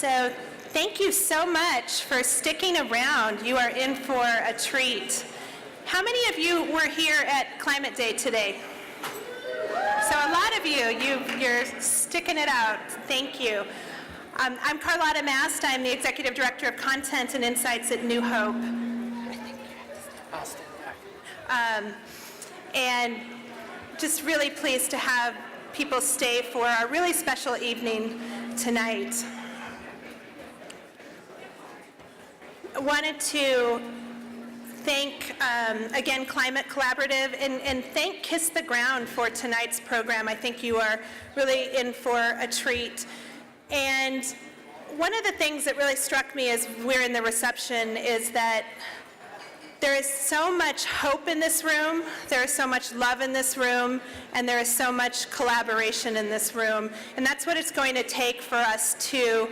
So thank you so much for sticking around. You are in for a treat. How many of you were here at Climate Day today? So a lot of you're sticking it out. Thank you. I'm Carlotta Mast. I'm the Executive Director of Content and Insights at New Hope. And just really pleased to have people stay for our really special evening tonight. I wanted to thank, again, Climate Collaborative, and thank Kiss the Ground for tonight's program. I think you are really in for a treat. And one of the things that really struck me as we're in the reception is that there is so much hope in this room, there is so much love in this room, and there is so much collaboration in this room. And that's what it's going to take for us to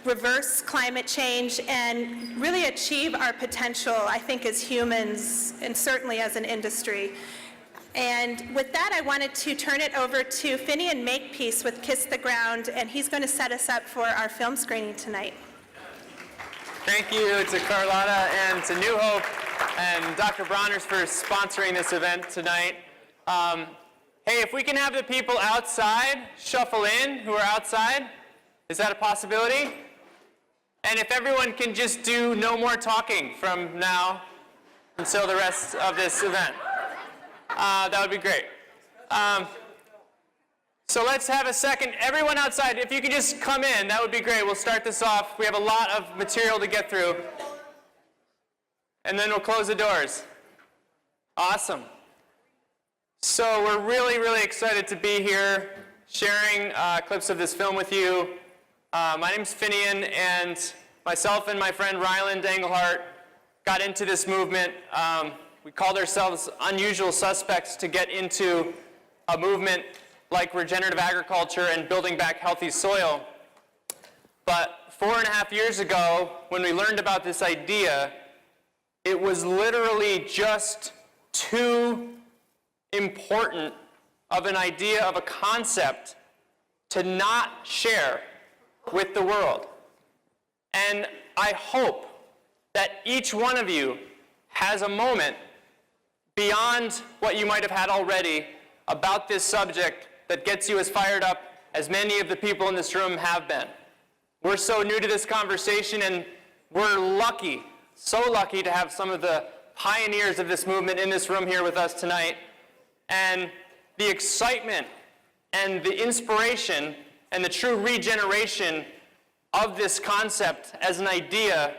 reverse climate change and really achieve our potential, I think, as humans and certainly as an industry. And with that, I wanted to turn it over to Finian Makepeace with Kiss the Ground, and he's going to set us up for our film screening tonight. Thank you to Carlotta and to New Hope and Dr. Bronner's for sponsoring this event tonight. Hey, if we can have the people outside shuffle in who are outside, is that a possibility? And if everyone can just do no more talking from now until the rest of this event, that would be great. So let's have a second. Everyone outside, if you could just come in, that would be great. We'll start this off. We have a lot of material to get through. And then we'll close the doors. Awesome. So we're really, really excited to be here sharing clips of this film with you. My name's Finian, and myself and my friend Ryland Engelhart got into this movement. We called ourselves unusual suspects to get into a movement like regenerative agriculture and building back healthy soil. But 4.5 years ago, when we learned about this idea, it was literally just too important of an idea, of a concept, to not share with the world. And I hope that each one of you has a moment beyond what you might have had already about this subject that gets you as fired up as many of the people in this room have been. We're so new to this conversation, and we're lucky, so lucky to have some of the pioneers of this movement in this room here with us tonight. And the excitement and the inspiration and the true regeneration of this concept as an idea,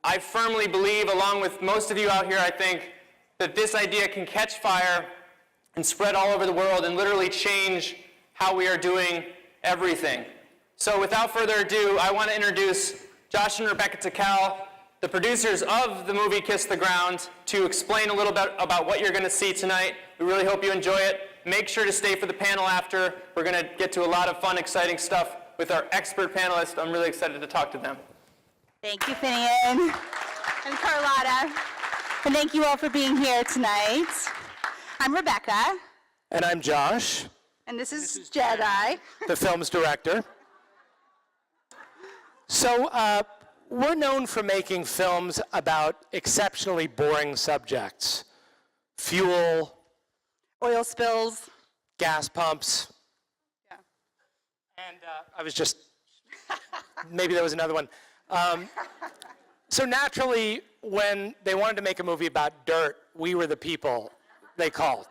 I firmly believe, along with most of you out here, I think, that this idea can catch fire and spread all over the world and literally change how we are doing everything. So without further ado, I want to introduce Josh and Rebecca Takal, the producers of the movie Kiss the Ground, to explain a little bit about what you're going to see tonight. We really hope you enjoy it. Make sure to stay for the panel after. We're going to get to a lot of fun, exciting stuff with our expert panelists. I'm really excited to talk to them. Thank you, Finian and Carlotta. And thank you all for being here tonight. I'm Rebecca. And I'm Josh. And this is Jedi, the film's director. So we're known for making films about exceptionally boring subjects. Fuel, oil spills, gas pumps. Yeah. And I was just, maybe there was another one. So naturally, when they wanted to make a movie about dirt, we were the people they called.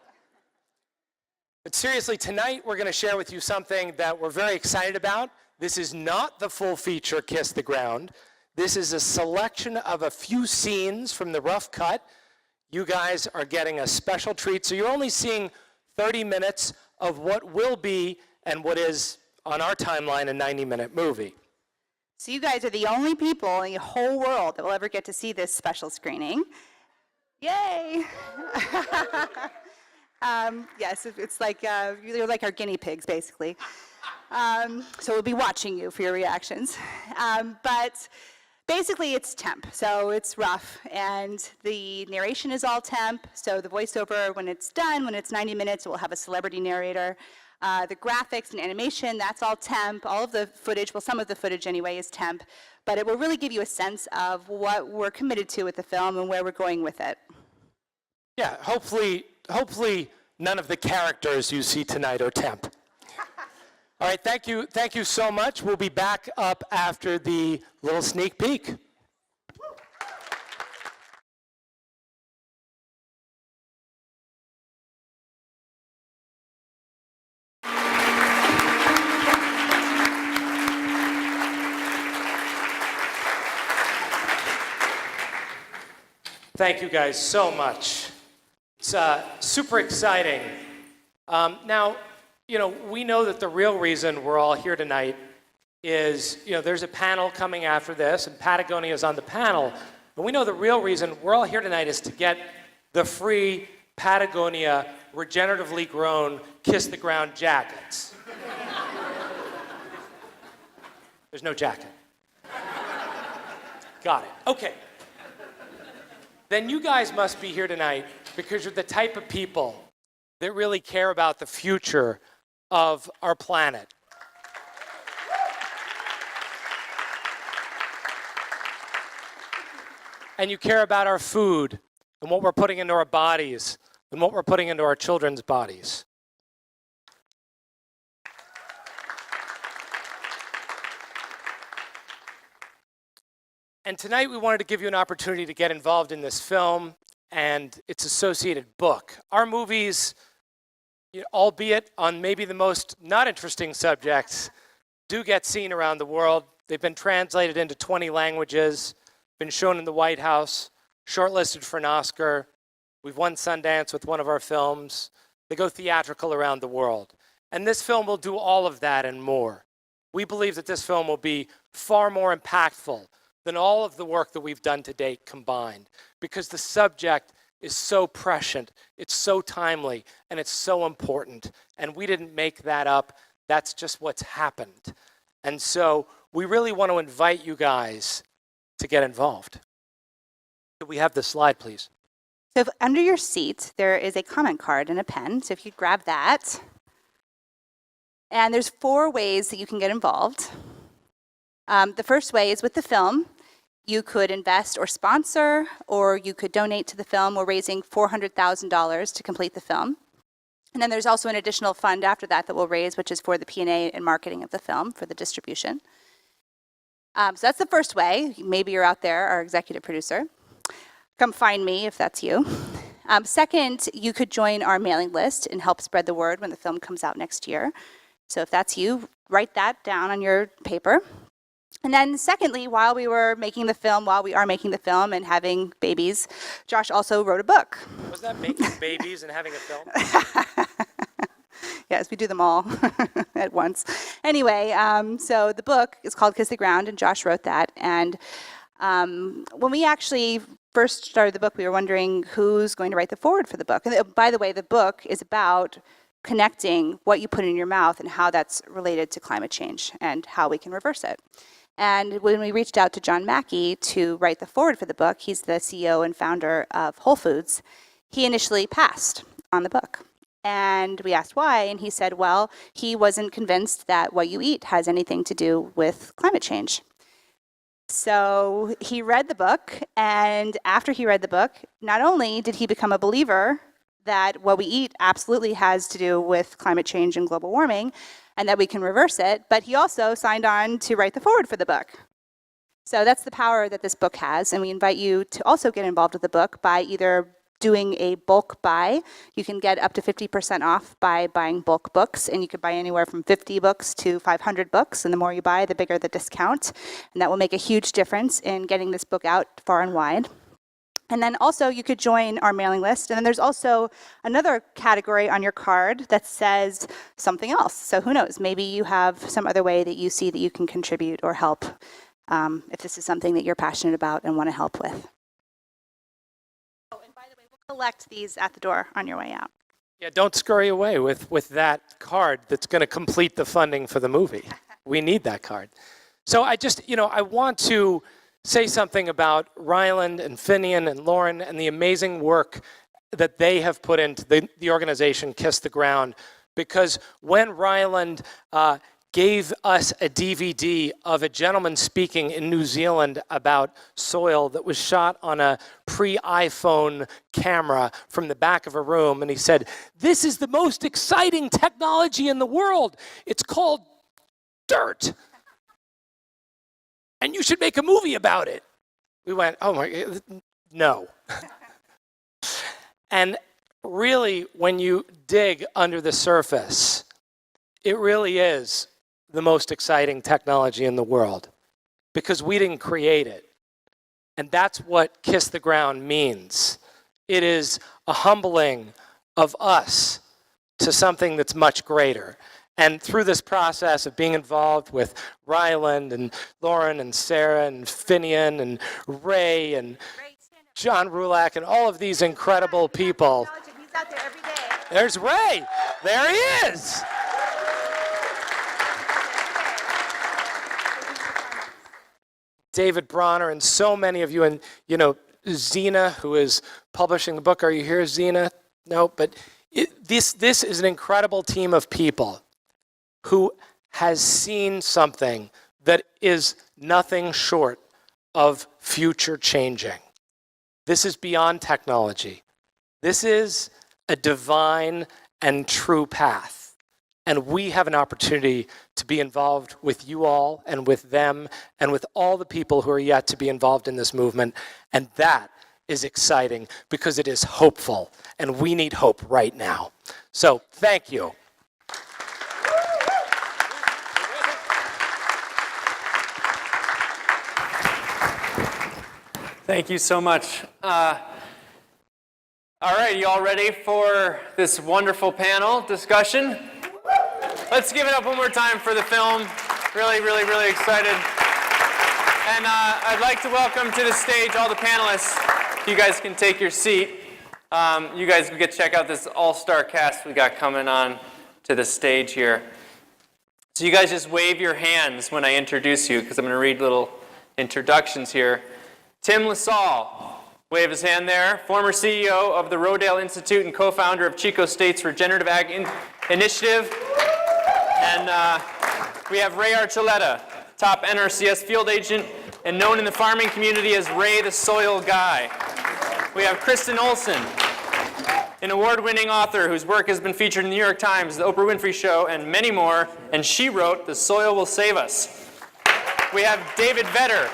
But seriously, tonight we're going to share with you something that we're very excited about. This is not the full feature Kiss the Ground. This is a selection of a few scenes from the rough cut. You guys are getting a special treat. So you're only seeing 30 minutes of what will be and what is, on our timeline, a 90-minute movie. So you guys are the only people in the whole world that will ever get to see this special screening. Yay! Yes, it's like, you're like our guinea pigs, basically. So we'll be watching you for your reactions. But basically, it's temp, so it's rough, and the narration is all temp, so the voiceover, when it's done, when it's 90 minutes, we'll have a celebrity narrator. The graphics and animation, that's all temp. All of the footage, well, some of the footage anyway is temp, but it will really give you a sense of what we're committed to with the film and where we're going with it. Yeah, hopefully none of the characters you see tonight are temp. All right, thank you so much. We'll be back up after the little sneak peek. Thank you guys so much. It's super exciting. Now, we know that the real reason we're all here tonight is, there's a panel coming after this, and Patagonia is on the panel. And we know the real reason we're all here tonight is to get the free Patagonia regeneratively grown Kiss the Ground jackets. There's no jacket. Got it. Okay. Then you guys must be here tonight because you're the type of people that really care about the future of our planet. And you care about our food and what we're putting into our bodies and what we're putting into our children's bodies. And tonight we wanted to give you an opportunity to get involved in this film and its associated book. Our movies, albeit on maybe the most not interesting subjects, do get seen around the world. They've been translated into 20 languages, been shown in the White House, shortlisted for an Oscar. We've won Sundance with one of our films. They go theatrical around the world. And this film will do all of that and more. We believe that this film will be far more impactful than all of the work that we've done to date combined, because the subject is so prescient, it's so timely, and it's so important. And we didn't make that up. That's just what's happened. And so we really want to invite you guys to get involved. Could we have the slide, please? So under your seat, there is a comment card and a pen. So if you grab that. And there's 4 ways that you can get involved. The first way is with the film. You could invest or sponsor, or you could donate to the film. We're raising $400,000 to complete the film. And then there's also an additional fund after that we'll raise, which is for the P&A and marketing of the film, for the distribution. So that's the first way. Maybe you're out there, our executive producer. Come find me if that's you. Second, you could join our mailing list and help spread the word when the film comes out next year. So if that's you, write that down on your paper. And then secondly, while we are making the film and having babies, Josh also wrote a book. Was that making babies and having a film? Yes, we do them all at once. Anyway, so the book is called Kiss the Ground, and Josh wrote that. And when we actually first started the book, we were wondering who's going to write the foreword for the book. And by the way, the book is about connecting what you put in your mouth and how that's related to climate change and how we can reverse it. And when we reached out to John Mackey to write the foreword for the book, he's the CEO and founder of Whole Foods, he initially passed on the book. And we asked why, and he said, well, he wasn't convinced that what you eat has anything to do with climate change. So he read the book, and after he read the book, not only did he become a believer that what we eat absolutely has to do with climate change and global warming, and that we can reverse it, but he also signed on to write the foreword for the book. So that's the power that this book has, and we invite you to also get involved with the book by either doing a bulk buy. You can get up to 50% off by buying bulk books, and you could buy anywhere from 50 books to 500 books, and the more you buy, the bigger the discount, and that will make a huge difference in getting this book out far and wide. And then also you could join our mailing list. And then there's also another category on your card that says something else. So who knows, maybe you have some other way that you see that you can contribute or help if this is something that you're passionate about and want to help with. Oh, and by the way, we'll collect these at the door on your way out. Yeah, don't scurry away with that card that's going to complete the funding for the movie. We need that card. So I want to say something about Ryland and Finian and Lauren and the amazing work that they have put into the organization Kiss the Ground, because when Ryland gave us a DVD of a gentleman speaking in New Zealand about soil that was shot on a pre-iPhone camera from the back of a room, and he said, "This is the most exciting technology in the world. It's called dirt. And you should make a movie about it." We went, "Oh my, no." And really, when you dig under the surface, it really is the most exciting technology in the world because we didn't create it. And that's what Kiss the Ground means. It is a humbling of us to something that's much greater. And through this process of being involved with Ryland and Lauren and Sarah and Finian and Ray and John Rulak and all of these incredible people. He's out there every day. There's Ray. There he is. David Bronner and so many of you, and you know, Zena, who is publishing the book. Are you here, Zena? No, but this is an incredible team of people who has seen something that is nothing short of future changing. This is beyond technology. This is a divine and true path. And we have an opportunity to be involved with you all and with them and with all the people who are yet to be involved in this movement. And that is exciting because it is hopeful. And we need hope right now. So thank you. Thank you so much. All right, you all ready for this wonderful panel discussion? Let's give it up one more time for the film. Really, really, really excited. And I'd like to welcome to the stage all the panelists. You guys can take your seat. You guys get to check out this all-star cast we got coming on to the stage here. So you guys just wave your hands when I introduce you, because I'm going to read little introductions here. Tim LaSalle, wave his hand there, former CEO of the Rodale Institute and co-founder of Chico State's Regenerative Ag Initiative. And we have Ray Archuleta, top NRCS field agent and known in the farming community as Ray the Soil Guy. We have Kristen Olson, an award-winning author whose work has been featured in the New York Times, The Oprah Winfrey Show, and many more, and she wrote The Soil Will Save Us. We have David Vetter,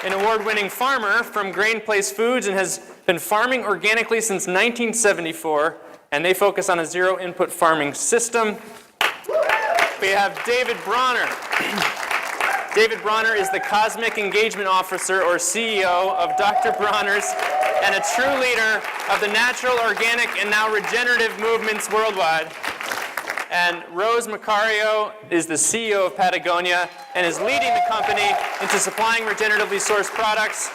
an award-winning farmer from Grain Place Foods and has been farming organically since 1974, and they focus on a zero-input farming system. We have David Bronner. David Bronner is the Cosmic Engagement Officer, or CEO, of Dr. Bronner's and a true leader of the natural, organic, and now regenerative movements worldwide. And Rose Macario is the CEO of Patagonia and is leading the company into supplying regeneratively sourced products.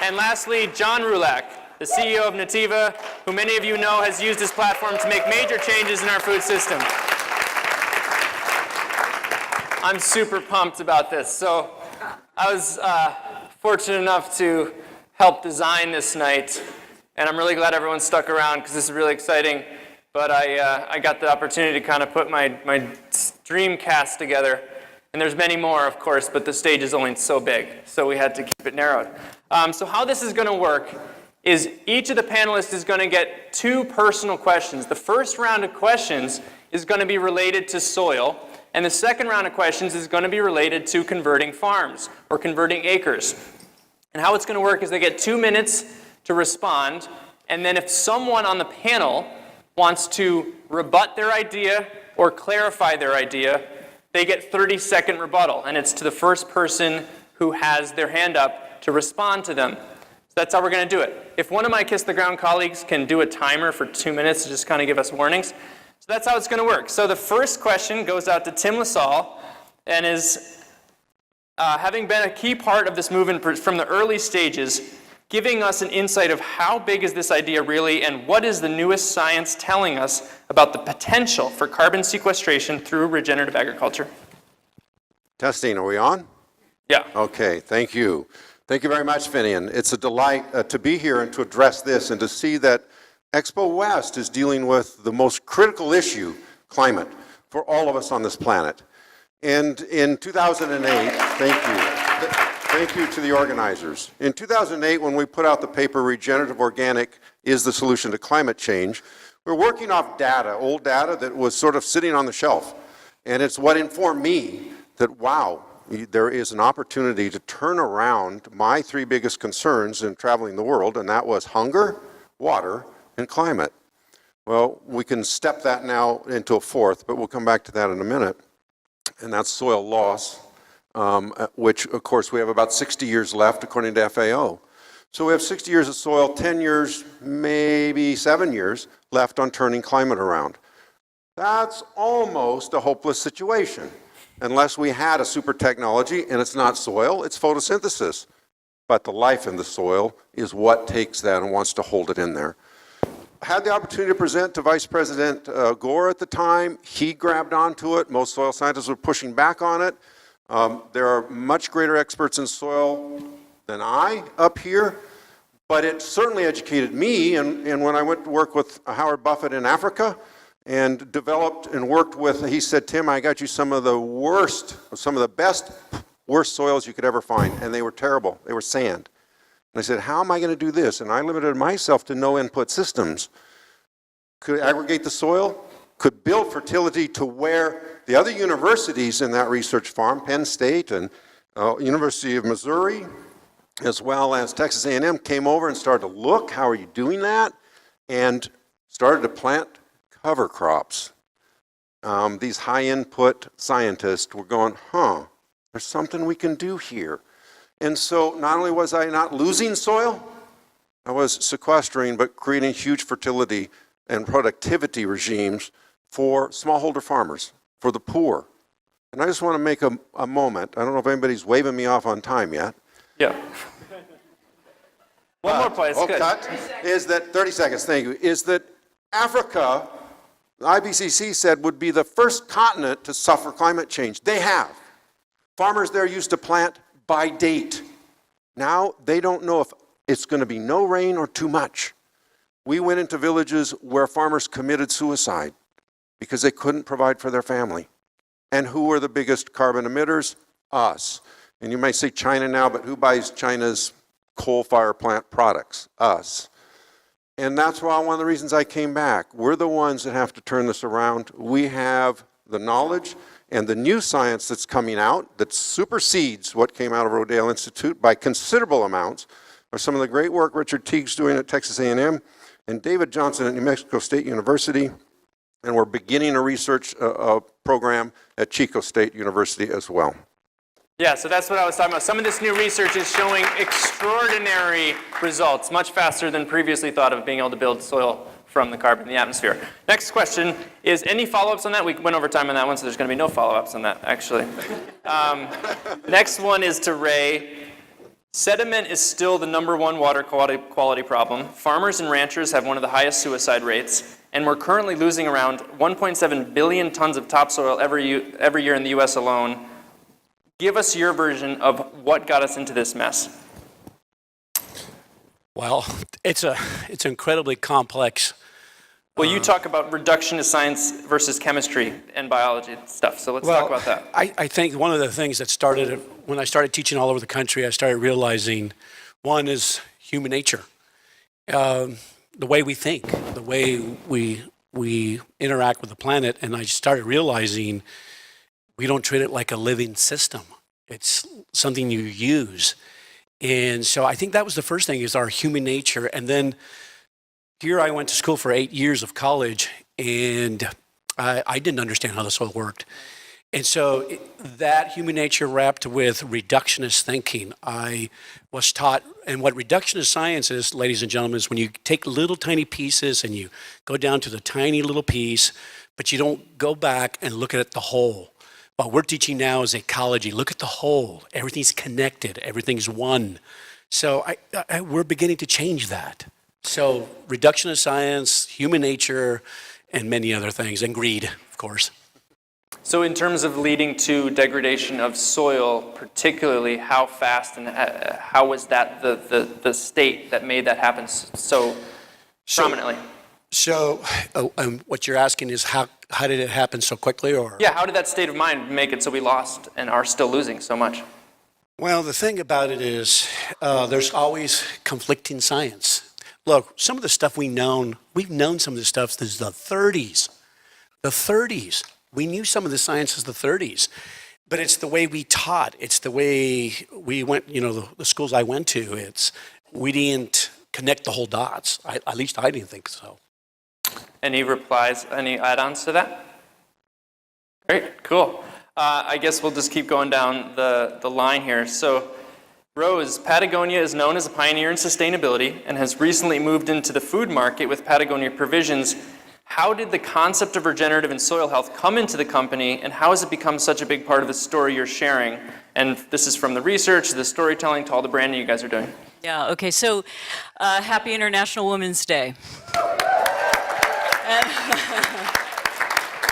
And lastly, John Rulak, the CEO of Nativa, who many of you know has used his platform to make major changes in our food system. I'm super pumped about this. So I was fortunate enough to help design this night, and I'm really glad everyone stuck around because this is really exciting. But I got the opportunity to kind of put my dream cast together. And there's many more, of course, but the stage is only so big, so we had to keep it narrowed. So how this is going to work is each of the panelists is going to get 2 personal questions. The first round of questions is going to be related to soil, and the second round of questions is going to be related to converting farms or converting acres. And how it's going to work is they get 2 minutes to respond, and then if someone on the panel wants to rebut their idea or clarify their idea, they get 30-second rebuttal, and it's to the first person who has their hand up to respond to them. So that's how we're going to do it. If one of my Kiss the Ground colleagues can do a timer for 2 minutes to just kind of give us warnings. So that's how it's going to work. So the first question goes out to Tim LaSalle, and is, having been a key part of this movement from the early stages, giving us an insight of how big is this idea really, and what is the newest science telling us about the potential for carbon sequestration through regenerative agriculture. Testing, are we on? Yeah. Okay, thank you. Thank you very much, Finian. It's a delight to be here and to address this and to see that Expo West is dealing with the most critical issue, climate. for all of us on this planet. And in 2008, thank you to the organizers. In 2008, when we put out the paper, Regenerative Organic is the Solution to Climate Change, we were working off data, old data that was sort of sitting on the shelf. And it's what informed me that, wow, there is an opportunity to turn around my three biggest concerns in traveling the world, and that was hunger, water, and climate. Well, we can step that now into a fourth, but we'll come back to that in a minute, and that's soil loss, which, of course, we have about 60 years left, according to FAO. So we have 60 years of soil, 10 years, maybe 7 years left on turning climate around. That's almost a hopeless situation, unless we had a super technology, and it's not soil, it's photosynthesis. But the life in the soil is what takes that and wants to hold it in there. I had the opportunity to present to Vice President Gore at the time. He grabbed onto it. Most soil scientists were pushing back on it. There are much greater experts in soil than I up here, but it certainly educated me. And when I went to work with Howard Buffett in Africa and developed and worked with, he said, Tim, I got you some of the best, worst soils you could ever find. And they were terrible. They were sand. And I said, how am I going to do this? And I limited myself to no input systems. Could aggregate the soil, could build fertility to where the other universities in that research farm, Penn State and University of Missouri, as well as Texas A&M, came over and started to look, how are you doing that? And started to plant cover crops. These high input scientists were going, there's something we can do here. And so not only was I not losing soil, I was sequestering, but creating huge fertility and productivity regimes for smallholder farmers, for the poor. And I just want to make a moment. I don't know if anybody's waving me off on time yet. Yeah. One more place. Good. Cut. Is that 30 seconds? Thank you. Is that Africa, the IPCC said, would be the first continent to suffer climate change. They have. Farmers there used to plant by date. Now they don't know if it's going to be no rain or too much. We went into villages where farmers committed suicide because they couldn't provide for their family. And who are the biggest carbon emitters? Us. And you might say China now, but who buys China's coal fire plant products? Us. And that's why one of the reasons I came back. We're the ones that have to turn this around. We have the knowledge and the new science that's coming out that supersedes what came out of Rodale Institute by considerable amounts are some of the great work Richard Teague's doing at Texas A&M and David Johnson at New Mexico State University. And we're beginning a research program at Chico State University as well. Yeah, so that's what I was talking about. Some of this new research is showing extraordinary results, much faster than previously thought of being able to build soil from the carbon in the atmosphere. Next question is, any follow-ups on that? We went over time on that one, so there's going to be no follow-ups on that, actually. Next one is to Ray. Sediment is still the #1 water quality problem. Farmers and ranchers have one of the highest suicide rates, and we're currently losing around 1.7 billion tons of topsoil every year in the U.S. alone. Give us your version of what got us into this mess. Well, it's incredibly complex. Well, you talk about reductionist science versus chemistry and biology stuff, so let's talk about that. I think one of the things that started, when I started teaching all over the country, I started realizing, one is human nature. The way we think, the way we interact with the planet, and I started realizing we don't treat it like a living system. It's something you use. And so I think that was the first thing, is our human nature. And then here I went to school for 8 years of college, and I didn't understand how the soil worked. And so that human nature wrapped with reductionist thinking. I was taught, and what reductionist science is, ladies and gentlemen, is when you take little tiny pieces and you go down to the tiny little piece, but you don't go back and look at it the whole. What we're teaching now is ecology. Look at the whole. Everything's connected. Everything's one. So we're beginning to change that. So reductionist science, human nature, and many other things, and greed, of course. So in terms of leading to degradation of soil, particularly, how fast and how was that the state that made that happen so prominently? So, what you're asking is how did it happen so quickly, or? Yeah, how did that state of mind make it so we lost and are still losing so much? Well, the thing about it is, there's always conflicting science. Look, some of the stuff we've known some of the stuff since the 30s. The 30s. We knew some of the science since the 30s. But it's the way we taught. It's the way we went, the schools I went to. We didn't connect the whole dots. At least I didn't think so. Any replies, any add-ons to that? Great, cool. I guess we'll just keep going down the line here. So, Rose, Patagonia is known as a pioneer in sustainability and has recently moved into the food market with Patagonia Provisions. How did the concept of regenerative and soil health come into the company, and how has it become such a big part of the story you're sharing? And this is from the research, the storytelling, to all the branding you guys are doing. Yeah, okay, so happy International Women's Day.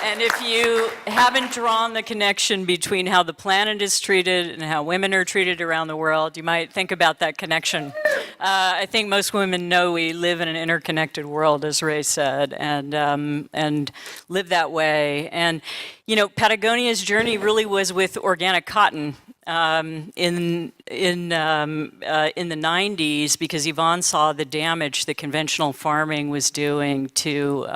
And if you haven't drawn the connection between how the planet is treated and how women are treated around the world, you might think about that connection. I think most women know we live in an interconnected world, as Ray said, and live that way. And, Patagonia's journey really was with organic cotton in the 90s, because Yvonne saw the damage that conventional farming was doing to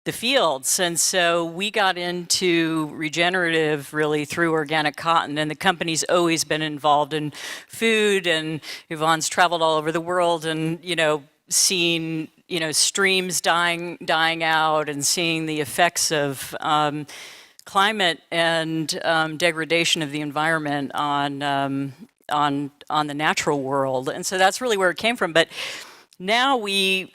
the fields. And so we got into regenerative really through organic cotton, and the company's always been involved in food, and Yvonne's traveled all over the world and, seen, streams dying out and seeing the effects of climate and degradation of the environment on the natural world. And so that's really where it came from. But now we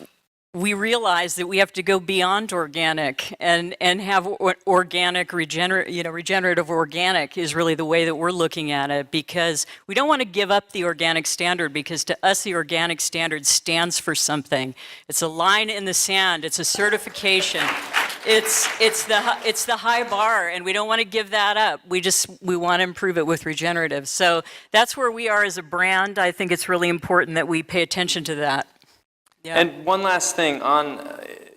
realize that we have to go beyond organic and have organic, regenerative organic is really the way that we're looking at it, because we don't want to give up the organic standard, because to us the organic standard stands for something. It's a line in the sand, it's a certification. It's the high bar, and we don't want to give that up. We want to improve it with regenerative. So that's where we are as a brand. I think it's really important that we pay attention to that. Yeah. And one last thing on,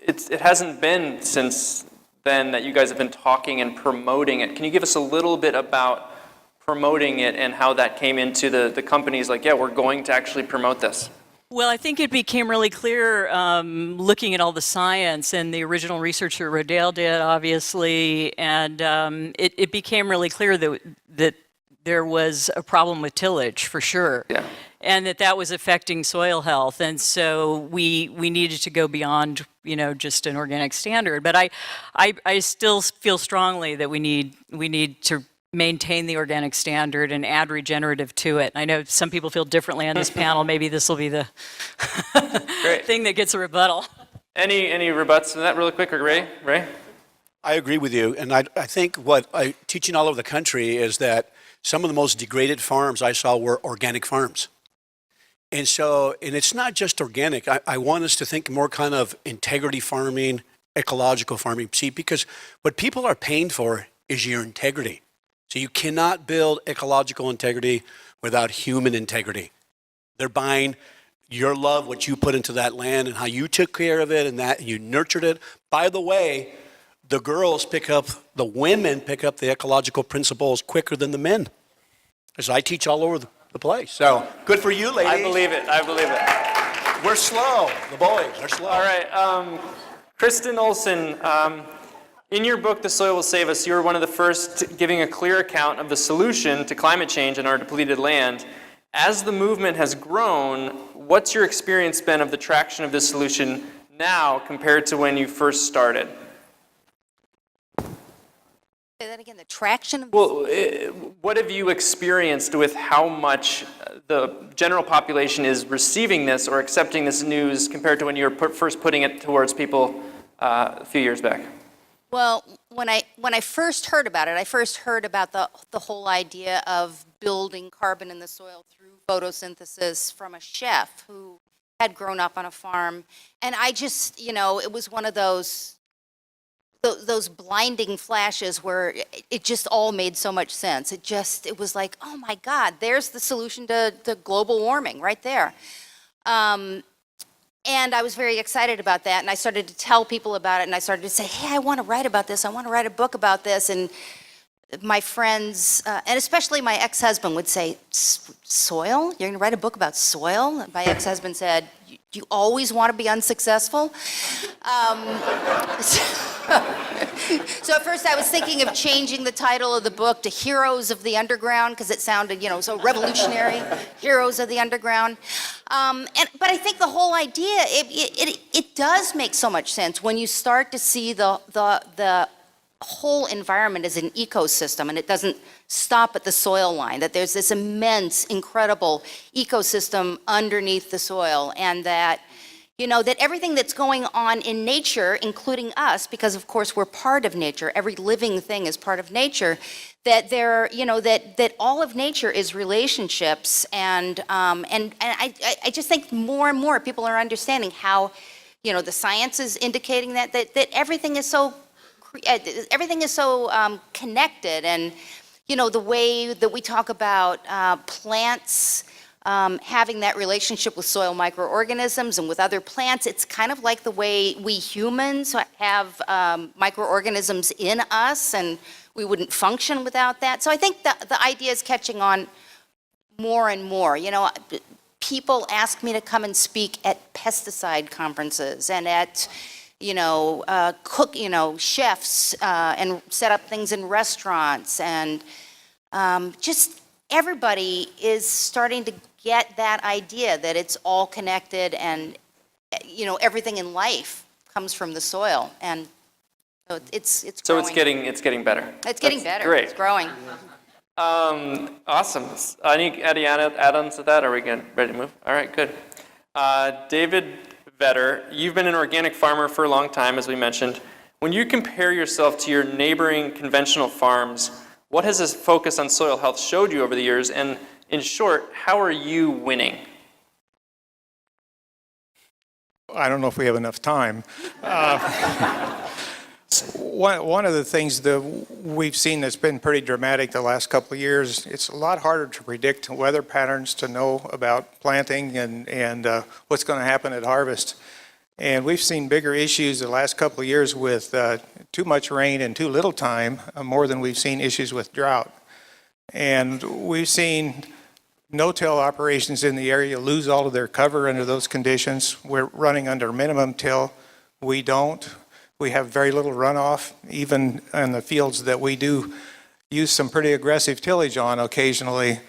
it hasn't been since then that you guys have been talking and promoting it. Can you give us a little bit about promoting it and how that came into the company's like, yeah, we're going to actually promote this? Well, I think it became really clear looking at all the science, and the original research that Rodale did, obviously, and it became really clear that there was a problem with tillage, for sure. Yeah. And that was affecting soil health. And so we needed to go beyond, just an organic standard. But I still feel strongly that we need to maintain the organic standard and add regenerative to it. I know some people feel differently on this panel. Maybe this will be the thing that gets a rebuttal. Any rebuts to that really quick, or Ray? I agree with you, and I think what I teaching all over the country is that some of the most degraded farms I saw were organic farms. And it's not just organic. I want us to think more kind of integrity farming, ecological farming. See, because what people are paying for is your integrity. So you cannot build ecological integrity without human integrity. They're buying your love, what you put into that land and how you took care of it and that you nurtured it. By the way, the women pick up the ecological principles quicker than the men. As I teach all over the place. So good for you, ladies. I believe it. We're slow. The boys are slow. All right. Kristen Olson, in your book, The Soil Will Save Us, you were one of the first giving a clear account of the solution to climate change in our depleted land. As the movement has grown, what's your experience been of the traction of this solution now compared to when you first started? Say that again, the traction of Well, what have you experienced with how much the general population is receiving this or accepting this news compared to when you were first putting it towards people a few years back? Well, when I first heard about it, I first heard about the whole idea of building carbon in the soil through photosynthesis from a chef who had grown up on a farm. And I just, it was one of those blinding flashes where it just all made so much sense. It was like, oh my God, there's the solution to global warming right there. And I was very excited about that, and I started to tell people about it, and I started to say, hey, I want to write about this, I want to write a book about this, and my friends, and especially my ex-husband would say, soil? You're going to write a book about soil? And my ex-husband said, you always want to be unsuccessful? So at first I was thinking of changing the title of the book to Heroes of the Underground, because it sounded, so revolutionary, Heroes of the Underground. But I think the whole idea, it does make so much sense when you start to see the whole environment as an ecosystem, and it doesn't stop at the soil line, that there's this immense, incredible ecosystem underneath the soil, and that that everything that's going on in nature, including us, because of course we're part of nature, every living thing is part of nature, that that all of nature is relationships, and I just think more and more people are understanding how, the science is indicating that everything is so connected, and the way that we talk about plants having that relationship with soil microorganisms and with other plants, it's kind of like the way we humans have microorganisms in us, and we wouldn't function without that. So I think the idea is catching on more and more. People ask me to come and speak at pesticide conferences and at chefs, and set up things in restaurants, and just everybody is starting to get that idea that it's all connected, and everything in life comes from the soil, and so it's So growing. it's getting better. It's getting That's better. Great. It's growing. Awesome. Any add-ons to that? Are we ready to move? All right, good. David Vetter, you've been an organic farmer for a long time, as we mentioned. When you compare yourself to your neighboring conventional farms, what has this focus on soil health showed you over the years? And in short, how are you winning? I don't know if we have enough time. One of the things that we've seen that's been pretty dramatic the last couple of years, it's a lot harder to predict weather patterns, to know about planting and what's going to happen at harvest. And we've seen bigger issues the last couple of years with too much rain and too little time, more than we've seen issues with drought. And we've seen no-till operations in the area lose all of their cover under those conditions. We're running under minimum till. We don't. We have very little runoff, even in the fields that we do use some pretty aggressive tillage on occasionally.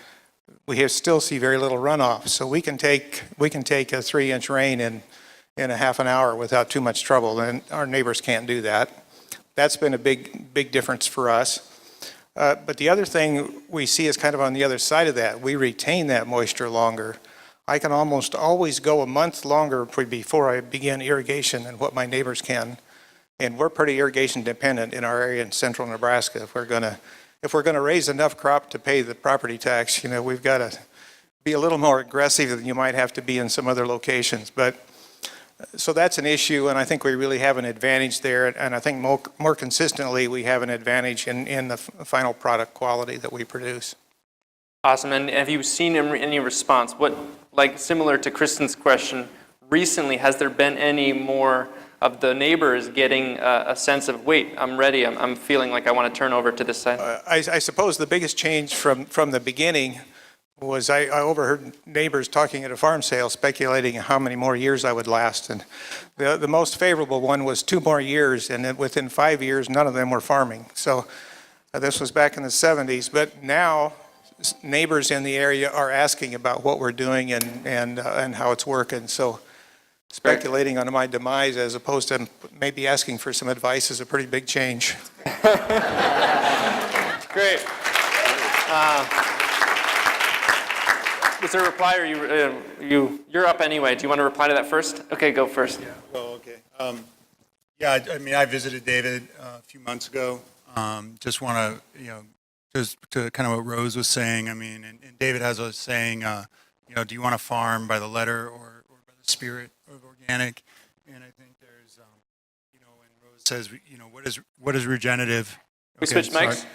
We still see very little runoff. So we can take a 3-inch rain in a half an hour without too much trouble, and our neighbors can't do that. That's been a big difference for us. But the other thing we see is kind of on the other side of that. We retain that moisture longer. I can almost always go a month longer before I begin irrigation than what my neighbors can. And we're pretty irrigation dependent in our area in central Nebraska. If we're gonna raise enough crop to pay the property tax, we've got to be a little more aggressive than you might have to be in some other locations. But so that's an issue, and I think we really have an advantage there. And I think more consistently, we have an advantage in the final product quality that we produce. Awesome. And have you seen any response? Similar to Kristen's question, recently, has there been any more of the neighbors getting a sense of, wait, I'm ready, I'm feeling like I want to turn over to this side? I suppose the biggest change from the beginning was I overheard neighbors talking at a farm sale speculating how many more years I would last. And the most favorable one was 2 more years, and then within 5 years, none of them were farming. So this was back in the 70s. But now neighbors in the area are asking about what we're doing and how it's working. So speculating on my demise as opposed to maybe asking for some advice is a pretty big change. Great. Was there a reply, or you're up anyway? Do you want to reply to that first? Okay, go first. Yeah. Well, okay. I mean, I visited David a few months ago. Just want to, just to kind of what Rose was saying. I mean, and David has a saying, do you want to farm by the letter or by the spirit of organic? And I think there's, when Rose says, what is regenerative? We switch mics?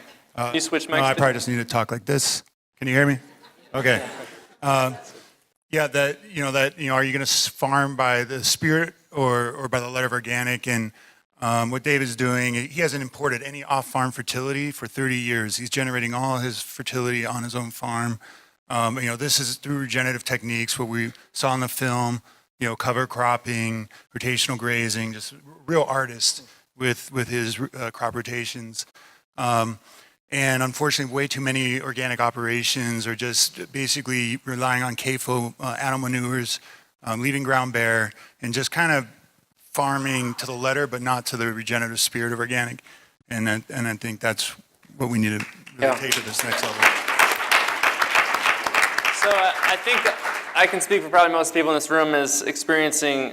You switch mics? No, I probably just need to talk like this. Can you hear me? Okay. Yeah, are you going to farm by the spirit or by the letter of organic? And what David's doing, he hasn't imported any off-farm fertility for 30 years. He's generating all his fertility on his own farm. This is through regenerative techniques, what we saw in the film, cover cropping, rotational grazing, just real artist with his crop rotations. And unfortunately, way too many organic operations are just basically relying on CAFO animal manures, leaving ground bare, and just kind of farming to the letter, but not to the regenerative spirit of organic. And I think that's what we need to really take to this next level. So I think I can speak for probably most people in this room as experiencing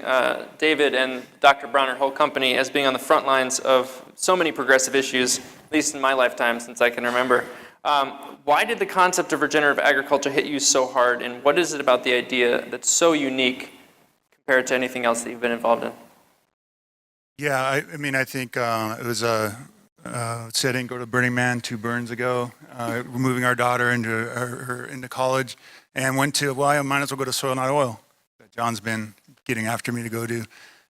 David and Dr. Brown, her whole company, as being on the front lines of so many progressive issues, at least in my lifetime since I can remember. Why did the concept of regenerative agriculture hit you so hard, and what is it about the idea that's so unique compared to anything else that you've been involved in? Yeah, I think it was say I didn't go to Burning Man 2 burns ago. We're moving our daughter into college, and went to, I might as well go to Soil Not Oil that John's been getting after me to go to.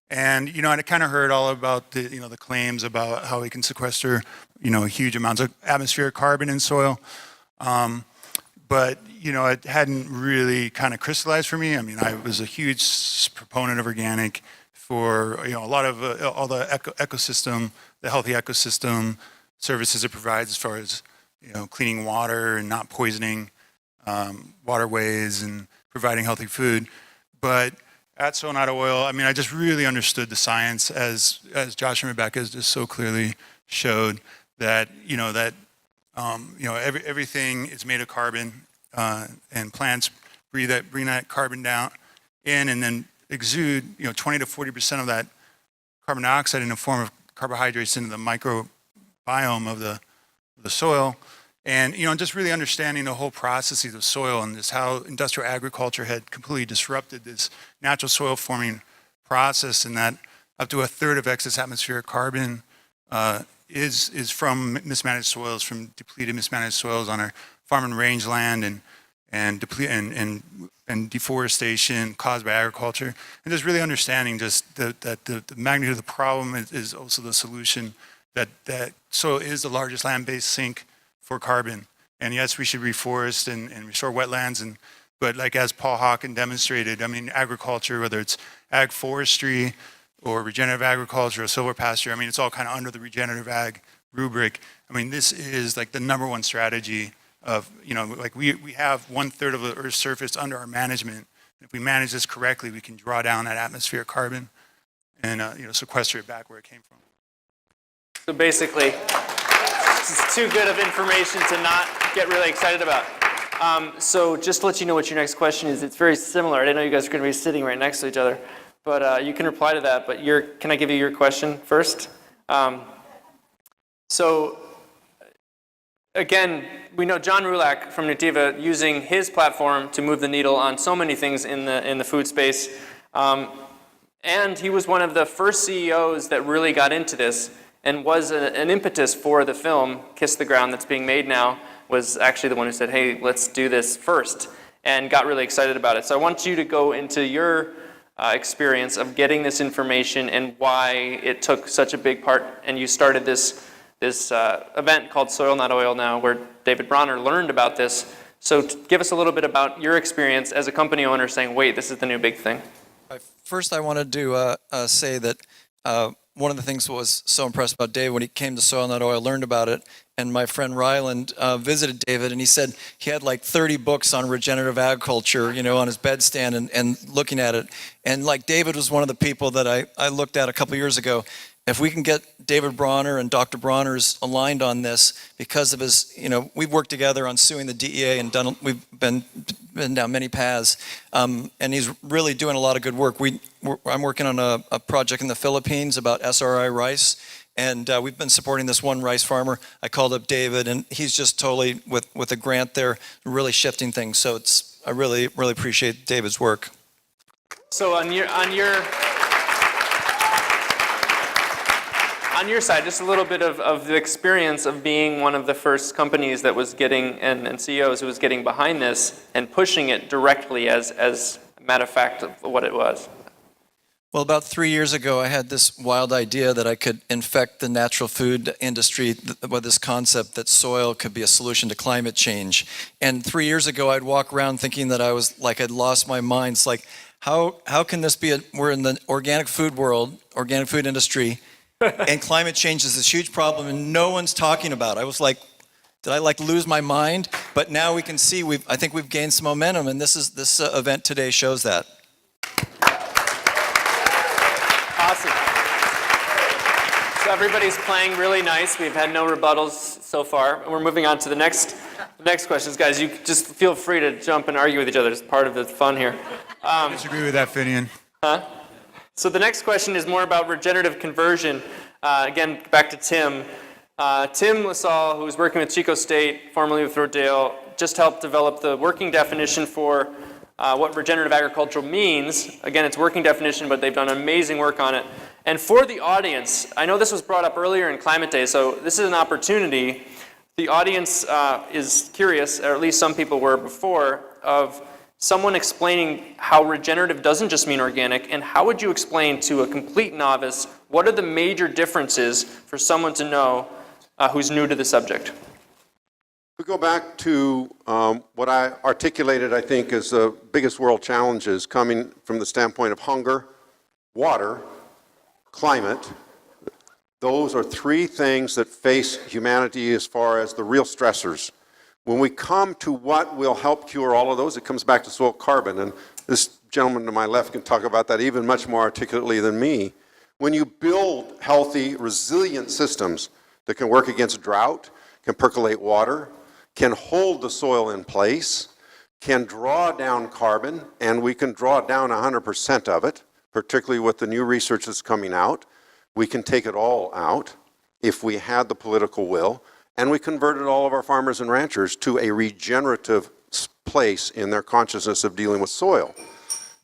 And I kind of heard all about the claims about how we can sequester huge amounts of atmospheric carbon in soil, but it hadn't really kind of crystallized for me. I was a huge proponent of organic for a lot of all the ecosystem, the healthy ecosystem services it provides as far as cleaning water and not poisoning waterways and providing healthy food. But at Soil Not Oil, I just really understood the science as Josh and Rebecca has just so clearly showed that everything is made of carbon, and plants bring that carbon down in and then exude 20 to 40% of that carbon dioxide in the form of carbohydrates into the microbiome of the soil. And just really understanding the whole processes of soil and just how industrial agriculture had completely disrupted this natural soil forming process, and that up to a third of excess atmospheric carbon is from mismanaged soils, from depleted, mismanaged soils on our farm and range land, and deforestation caused by agriculture, and just really understanding just that the magnitude of the problem is also the solution. That soil is the largest land-based sink for carbon, and yes, we should reforest and restore wetlands, but like as Paul Hawken demonstrated, agriculture, whether it's ag forestry or regenerative agriculture or silvopasture, it's all kind of under the regenerative ag rubric. This is like the number one strategy of, we have 1/3 of the Earth's surface under our management. If we manage this correctly, we can draw down that atmospheric carbon and sequester it back where it came from. So basically, it's too good of information to not get really excited about. So just to let you know what your next question is, it's very similar. I didn't know you guys were going to be sitting right next to each other, but you can reply to that. But can I give you your question first? So again, we know John Rulak from Nutiva using his platform to move the needle on so many things in the food space. And he was one of the first CEOs that really got into this, and was an impetus for the film Kiss the Ground that's being made now, was actually the one who said, hey, let's do this first, and got really excited about it. So I want you to go into your experience of getting this information and why it took such a big part, and you started this event called Soil Not Oil now, where David Bronner learned about this. So give us a little bit about your experience as a company owner saying, wait, this is the new big thing. First, I wanted to say that one of the things that was so impressed about David when he came to Soil Not Oil, learned about it, and my friend Ryland visited David, and he said he had like 30 books on regenerative agriculture, on his bedstand and looking at it. And like David was one of the people that I looked at a couple years ago. If we can get David Bronner and Dr. Bronner's aligned on this, because of his, we've worked together on suing the DEA and we've been down many paths, and he's really doing a lot of good work. I'm working on a project in the Philippines about SRI rice, and we've been supporting this one rice farmer. I called up David, and he's just totally, with a grant there, really shifting things. So I really, really appreciate David's work. So on your side, just a little bit of the experience of being one of the first companies that was getting, and CEOs who was getting behind this and pushing it directly as matter of fact of what it was. Well, about 3 years ago, I had this wild idea that I could infect the natural food industry with this concept that soil could be a solution to climate change. And 3 years ago, I'd walk around thinking that I was like I'd lost my mind. It's like, how can this be? We're in the organic food world, organic food industry, and climate change is this huge problem, and no one's talking about it. I was like, did I like lose my mind? But now we can see I think we've gained some momentum, and this event today shows that. Awesome. So everybody's playing really nice. We've had no rebuttals so far. And we're moving on to the next questions. Guys, you just feel free to jump and argue with each other. It's part of the fun here. I disagree with that, Finian. So the next question is more about regenerative conversion. Again, back to Tim. Tim LaSalle, who's working with Chico State, formerly with Rodale, just helped develop the working definition for what regenerative agriculture means. Again, it's working definition, but they've done amazing work on it. And for the audience, I know this was brought up earlier in Climate Day, so this is an opportunity. The audience is curious, or at least some people were before, of someone explaining how regenerative doesn't just mean organic, and how would you explain to a complete novice what are the major differences for someone to know who's new to the subject? We go back to what I articulated, I think, as the biggest world challenges coming from the standpoint of hunger, water, climate. Those are three things that face humanity as far as the real stressors. When we come to what will help cure all of those, it comes back to soil carbon. And this gentleman to my left can talk about that even much more articulately than me. When you build healthy, resilient systems that can work against drought, can percolate water, can hold the soil in place, can draw down carbon, and we can draw down 100% of it, particularly with the new research that's coming out. We can take it all out if we had the political will, and we converted all of our farmers and ranchers to a regenerative place in their consciousness of dealing with soil.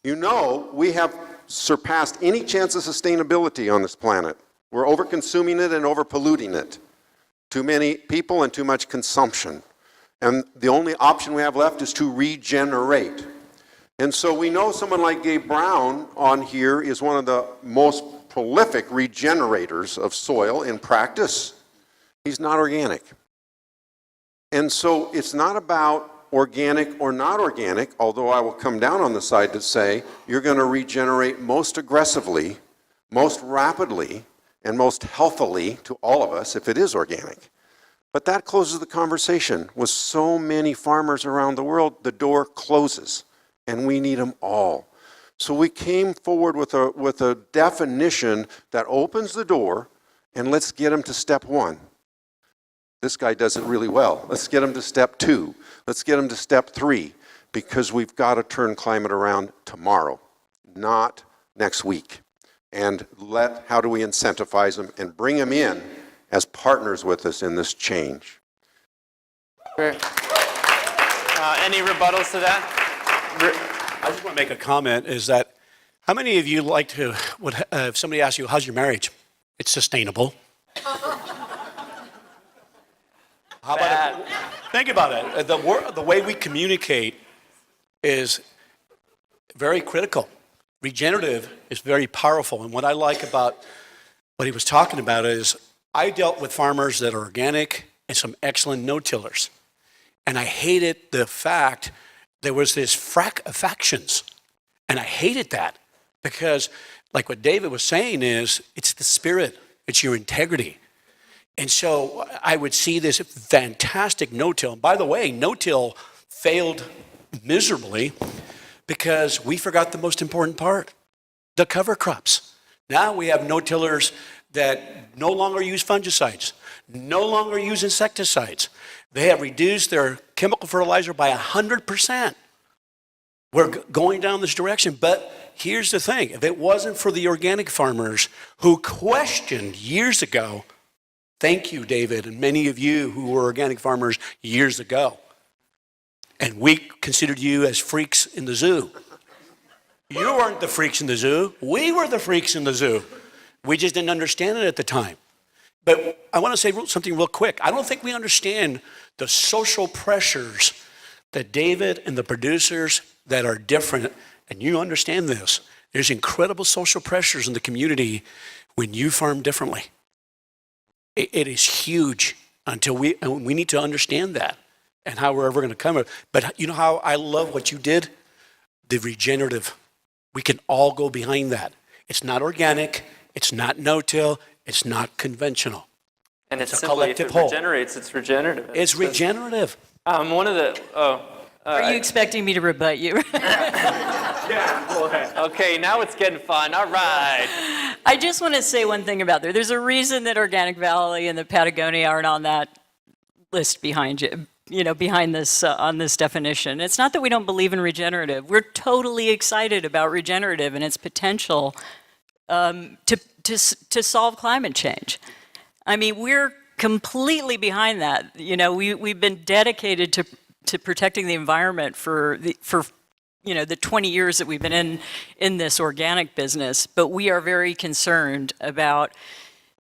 You know, we have surpassed any chance of sustainability on this planet. We're over-consuming it and over-polluting it. Too many people and too much consumption. And the only option we have left is to regenerate. And so we know someone like Gabe Brown on here is one of the most prolific regenerators of soil in practice. He's not organic. And so it's not about organic or not organic, although I will come down on the side to say you're going to regenerate most aggressively, most rapidly, and most healthily to all of us if it is organic. But that closes the conversation. With so many farmers around the world, the door closes, and we need them all. So we came forward with a definition that opens the door, and let's get them to step one. This guy does it really well. Let's get them to step two. Let's get them to step three, because we've got to turn climate around tomorrow, not next week. And how do we incentivize them and bring them in as partners with us in this change? Any rebuttals to that? I just want to make a comment, is that how many of you like to, if somebody asks you, how's your marriage? It's sustainable. How about it? Think about it. The way we communicate is very critical. Regenerative is very powerful. And what I like about what he was talking about is I dealt with farmers that are organic and some excellent no-tillers. And I hated the fact there was this factions. And I hated that because, like what David was saying, is it's the spirit, it's your integrity. And so I would see this fantastic no-till. And by the way, no-till failed miserably because we forgot the most important part, the cover crops. Now we have no-tillers that no longer use fungicides, no longer use insecticides. They have reduced their chemical fertilizer by 100%. We're going down this direction, but here's the thing. If it wasn't for the organic farmers who questioned years ago, thank you, David, and many of you who were organic farmers years ago, and we considered you as freaks in the zoo. You weren't the freaks in the zoo. We were the freaks in the zoo. We just didn't understand it at the time. But I want to say something real quick. I don't think we understand the social pressures that David and the producers that are different and you understand this, there's incredible social pressures in the community when you farm differently. It is huge until we need to understand that and how we're ever going to come. But you know how I love what you did? The regenerative. We can all go behind that. It's not organic, it's not no-till, it's not conventional. And it's a simply, if collective it whole. regenerates, it's regenerative. It's regenerative. One of the, Are you expecting me to rebut you? okay, now it's getting fun. All right. I just want to say one thing about there. There's a reason that Organic Valley and the Patagonia aren't on that list behind you, behind this, on this definition. It's not that we don't believe in regenerative. We're totally excited about regenerative and its potential to solve climate change. I mean, we're completely behind that. We've been dedicated to protecting the environment for the 20 years that we've been in this organic business, but we are very concerned about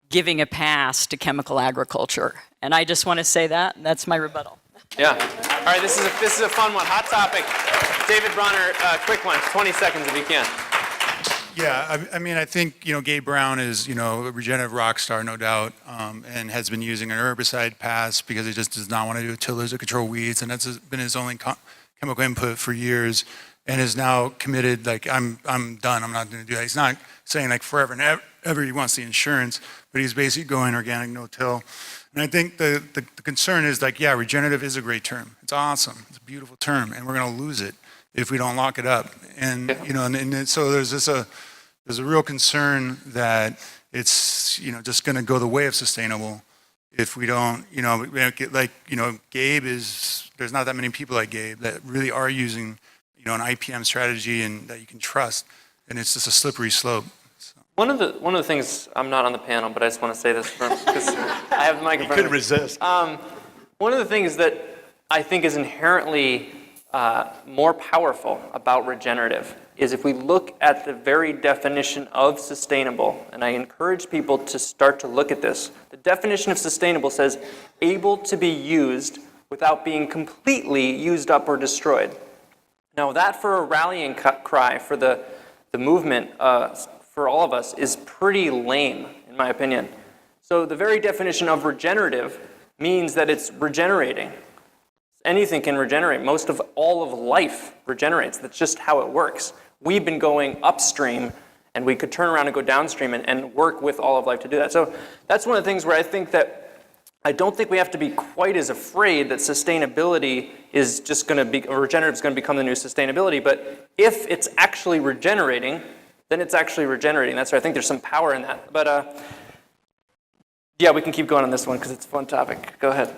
giving a pass to chemical agriculture. And I just want to say that, and that's my rebuttal. Yeah. All right, this is a fun one. Hot topic. David Bronner, quick one, 20 seconds if you can. Yeah, I mean, I think, Gabe Brown is, a regenerative rock star, no doubt, and has been using an herbicide pass because he just does not want to do tillers to control weeds, and that's been his only chemical input for years, and is now committed, like, I'm done, I'm not going to do that. He's not saying, like, forever and ever he wants the insurance, but he's basically going organic, no-till. And I think the concern is, like, yeah, regenerative is a great term. It's awesome. It's a beautiful term, and we're going to lose it if we don't lock it up. And, so there's a real concern that it's, just going to go the way of sustainable if we don't, Gabe there's not that many people like Gabe that really are using, an IPM strategy and that you can trust. And it's just a slippery slope. So. One of the things, I'm not on the panel, but I just want to say this because I have the microphone. You couldn't resist. One of the things that I think is inherently more powerful about regenerative is if we look at the very definition of sustainable, and I encourage people to start to look at this. The definition of sustainable says able to be used without being completely used up or destroyed. Now that for a rallying cry for the movement for all of us is pretty lame, in my opinion. So the very definition of regenerative means that it's regenerating. Anything can regenerate. Most of all of life regenerates. That's just how it works. We've been going upstream, and we could turn around and go downstream and work with all of life to do that. So that's one of the things where I don't think we have to be quite as afraid that sustainability is just going to be, or regenerative is going to become the new sustainability. But if it's actually regenerating, then it's actually regenerating. That's why I think there's some power in that. But yeah, we can keep going on this one because it's a fun topic. Go ahead.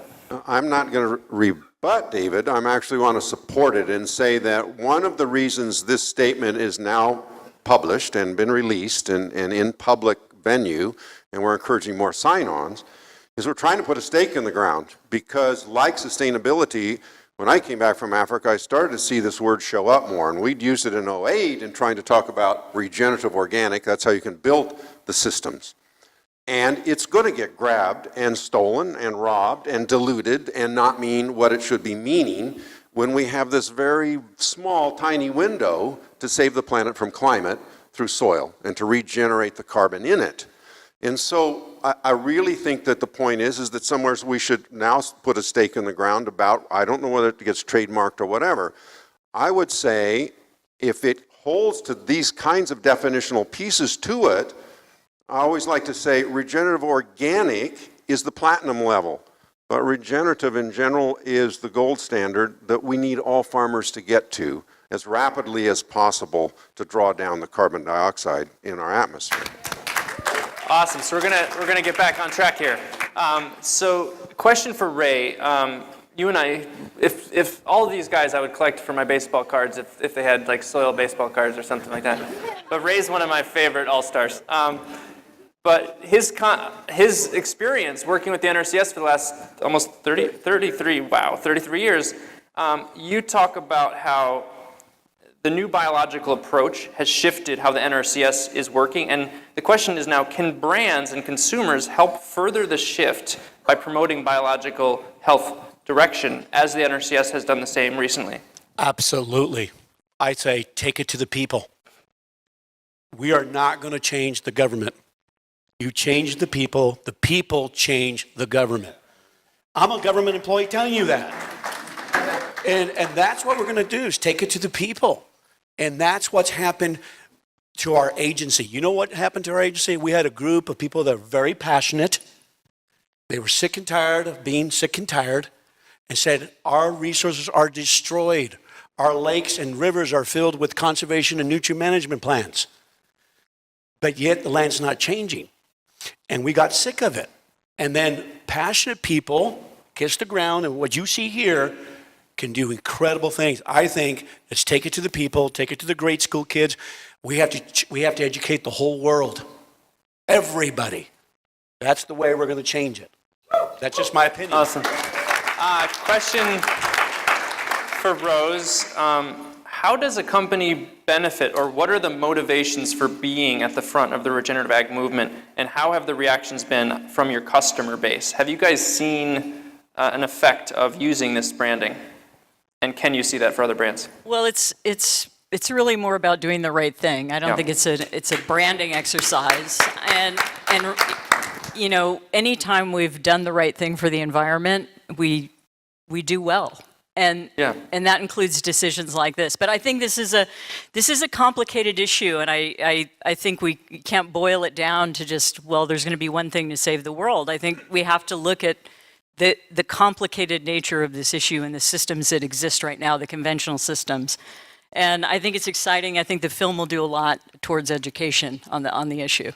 I'm not going to rebut David. I'm actually want to support it and say that one of the reasons this statement is now published and been released and in public venue, and we're encouraging more sign-ons, is we're trying to put a stake in the ground. Because like sustainability, when I came back from Africa, I started to see this word show up more. And we'd used it in 2008 in trying to talk about regenerative organic. That's how you can build the systems. And it's going to get grabbed and stolen and robbed and diluted and not mean what it should be meaning when we have this very small, tiny window to save the planet from climate through soil and to regenerate the carbon in it. And so I really think that the point is that somewhere we should now put a stake in the ground about, I don't know whether it gets trademarked or whatever. I would say if it holds to these kinds of definitional pieces to it, I always like to say regenerative organic is the platinum level, but regenerative in general is the gold standard that we need all farmers to get to as rapidly as possible to draw down the carbon dioxide in our atmosphere. Awesome. So we're gonna get back on track here. So question for Ray. You and I, if all of these guys I would collect for my baseball cards if they had like soil baseball cards or something like that. But Ray's one of my favorite all-stars. But his experience working with the NRCS for the last almost 33 years, you talk about how the new biological approach has shifted how the NRCS is working. And the question is now, can brands and consumers help further the shift by promoting biological health direction, as the NRCS has done the same recently? Absolutely. I say take it to the people. We are not going to change the government. You change the people change the government. I'm a government employee telling you that. And that's what we're going to do is take it to the people. And that's what's happened to our agency. You know what happened to our agency? We had a group of people that are very passionate. They were sick and tired of being sick and tired and said, our resources are destroyed. Our lakes and rivers are filled with conservation and nutrient management plans. But yet the land's not changing. And we got sick of it. And then passionate people kiss the ground, and what you see here can do incredible things. I think let's take it to the people, take it to the grade school kids. We have to educate the whole world, everybody. That's the way we're going to change it. That's just my opinion. Awesome. Question for Rose. How does a company benefit, or what are the motivations for being at the front of the regenerative ag movement, and how have the reactions been from your customer base? Have you guys seen an effect of using this branding? And can you see that for other brands? Well, it's really more about doing the right thing. I don't think it's a branding exercise. And you know, anytime we've done the right thing for the environment, we do well. And that includes decisions like this. But I think this is a complicated issue, and I think we can't boil it down to just, well, there's going to be one thing to save the world. I think we have to look at the complicated nature of this issue and the systems that exist right now, the conventional systems. And I think it's exciting. I think the film will do a lot towards education on the issue.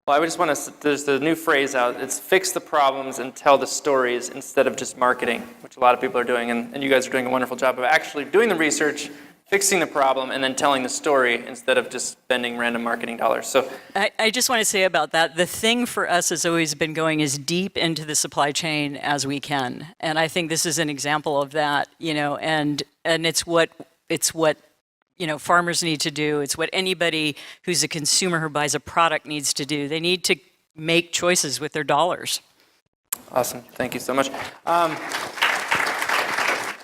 Well, I just want to, there's the new phrase out, it's fix the problems and tell the stories instead of just marketing, which a lot of people are doing, and you guys are doing a wonderful job of actually doing the research, fixing the problem, and then telling the story instead of just spending random marketing dollars. So I just want to say about that, the thing for us has always been going as deep into the supply chain as we can. And I think this is an example of that, you know, and it's what you know, farmers need to do. It's what anybody who's a consumer who buys a product needs to do. They need to make choices with their dollars. awesome, thank you so much.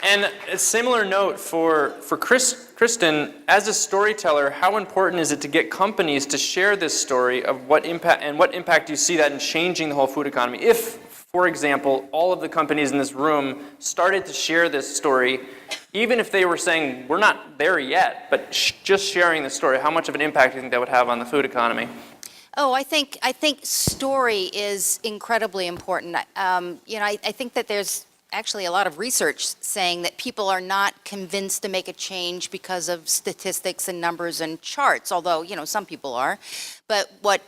And a similar note for Kristen, as a storyteller, how important is it to get companies to share this story of what impact you see that in changing the whole food economy? If, for example, all of the companies in this room started to share this story, even if they were saying, we're not there yet, but just sharing the story, how much of an impact do you think that would have on the food economy? Oh, I think story is incredibly important. You know, I think that there's actually a lot of research saying that people are not convinced to make a change because of statistics and numbers and charts, although, you know, some people are. But what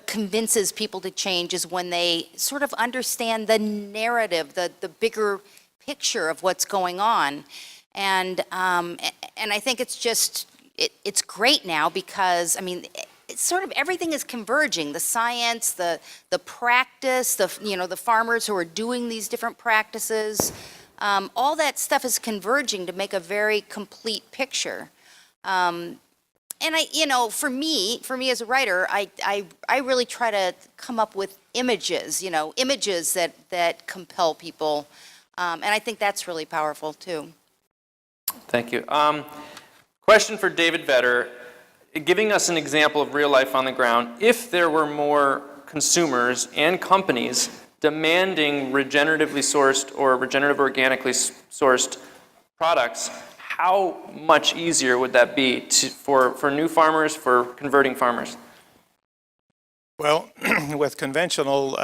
convinces people to change is when they sort of understand the narrative, the bigger picture of what's going on. And I think it's just, it's great now because, I mean, it's sort of everything is converging. The science, the practice, the farmers who are doing these different practices, all that stuff is converging to make a very complete picture. And for me as a writer, I really try to come up with images, images that compel people. And I think that's really powerful too. Thank you. Question for David Vetter. Giving us an example of real life on the ground, if there were more consumers and companies demanding regeneratively sourced or regenerative organically sourced products, how much easier would that be for new farmers, for converting farmers? Well, with conventional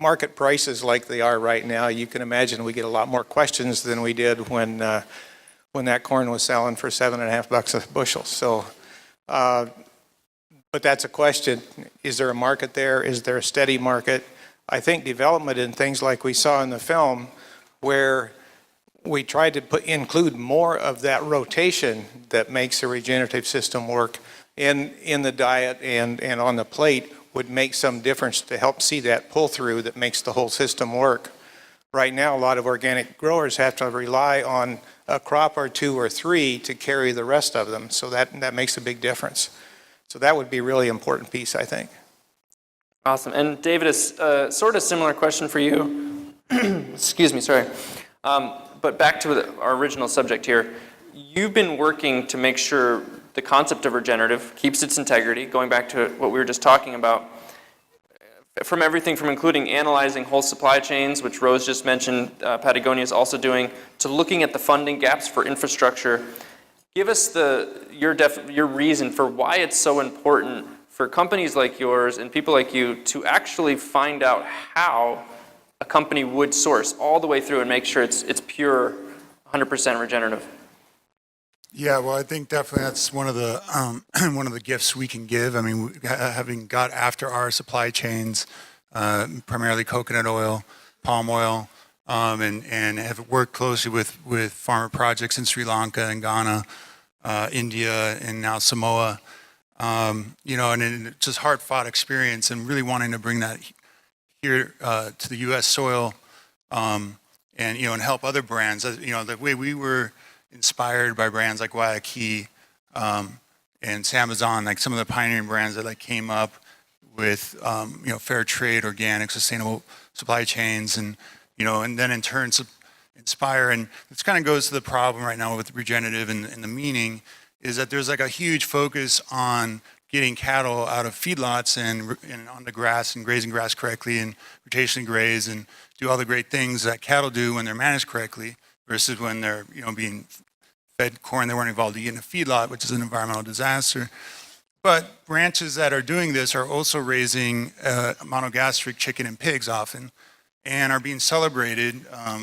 market prices like they are right now, you can imagine we get a lot more questions than we did when that corn was selling for $7.50 a bushel. So. But that's a question. Is there a market there? Is there a steady market? I think development in things like we saw in the film, where we tried to include more of that rotation that makes the regenerative system work in the diet and on the plate, would make some difference to help see that pull through that makes the whole system work. Right now, a lot of organic growers have to rely on a crop or two or three to carry the rest of them. So that makes a big difference. So that would be a really important piece, I think. Awesome. And David, a sort of similar question for you. Excuse me, sorry. But back to our original subject here. you've been working to make sure the concept of regenerative keeps its integrity, going back to what we were just talking about, from everything from including analyzing whole supply chains, which Rose just mentioned, Patagonia is also doing, to looking at the funding gaps for infrastructure. Give us your reason for why it's so important for companies like yours and people like you to actually find out how a company would source all the way through and make sure it's pure, 100% regenerative. Yeah, well, I think definitely that's one of the one of the gifts we can give. I mean, having got after our supply chains, primarily coconut oil, palm oil, and have worked closely with farmer projects in Sri Lanka and Ghana, India, and now Samoa. You know, and it's just hard-fought experience, and really wanting to bring that here to the U.S. soil, and you know, and help other brands. You know, the way we were inspired by brands like Guayaki and Samazon, like some of the pioneering brands that like came up with you know, fair trade, organic, sustainable supply chains, and you know, and then in turn inspire. And this kind of goes to the problem right now with regenerative, and the meaning is that there's like a huge focus on getting cattle out of feedlots and on the grass and grazing grass correctly and rotationally graze and do all the great things that cattle do when they're managed correctly, versus when they're, you know, being fed corn they weren't involved to eat in a feedlot, which is an environmental disaster. But ranches that are doing this are also raising monogastric chicken and pigs often, and are being celebrated,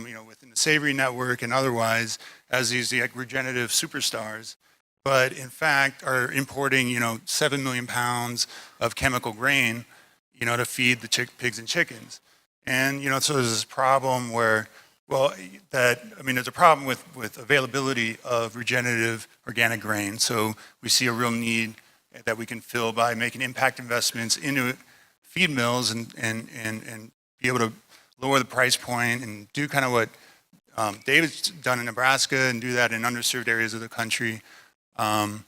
you know, within the Savory Network and otherwise as these like regenerative superstars. But in fact are importing, you know, 7 million pounds of chemical grain, you know, to feed the pigs and chickens. And, you know, so there's this problem where, well, there's a problem with availability of regenerative organic grain. So we see a real need that we can fill by making impact investments into feed mills and be able to lower the price point and do kind of what David's done in Nebraska and do that in underserved areas of the country. You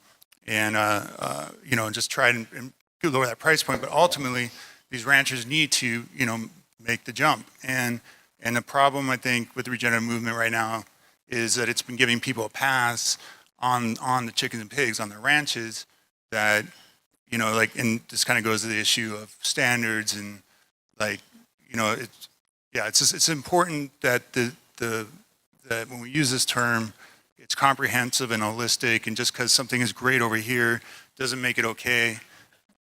know, just try and lower that price point. But ultimately, these ranchers need to, you know, make the jump. And the problem, I think, with the regenerative movement right now is that it's been giving people a pass on the chickens and pigs on their ranches that, you know, like, and this kind of goes to the issue of standards and, like, you know, it's important that that when we use this term, it's comprehensive and holistic, and just because something is great over here doesn't make it okay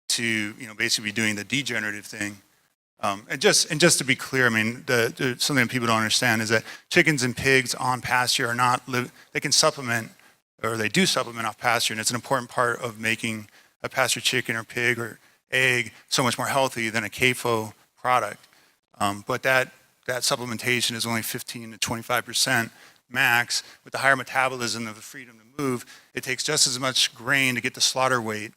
to, you know, basically be doing the degenerative thing. And just to be clear, I mean, something that people don't understand is that chickens and pigs on pasture are not they can supplement, or they do supplement off pasture, and it's an important part of making a pasture chicken or pig or egg so much more healthy than a CAFO product. But that supplementation is only 15 to 25% max. With the higher metabolism of the freedom to move, it takes just as much grain to get the slaughter weight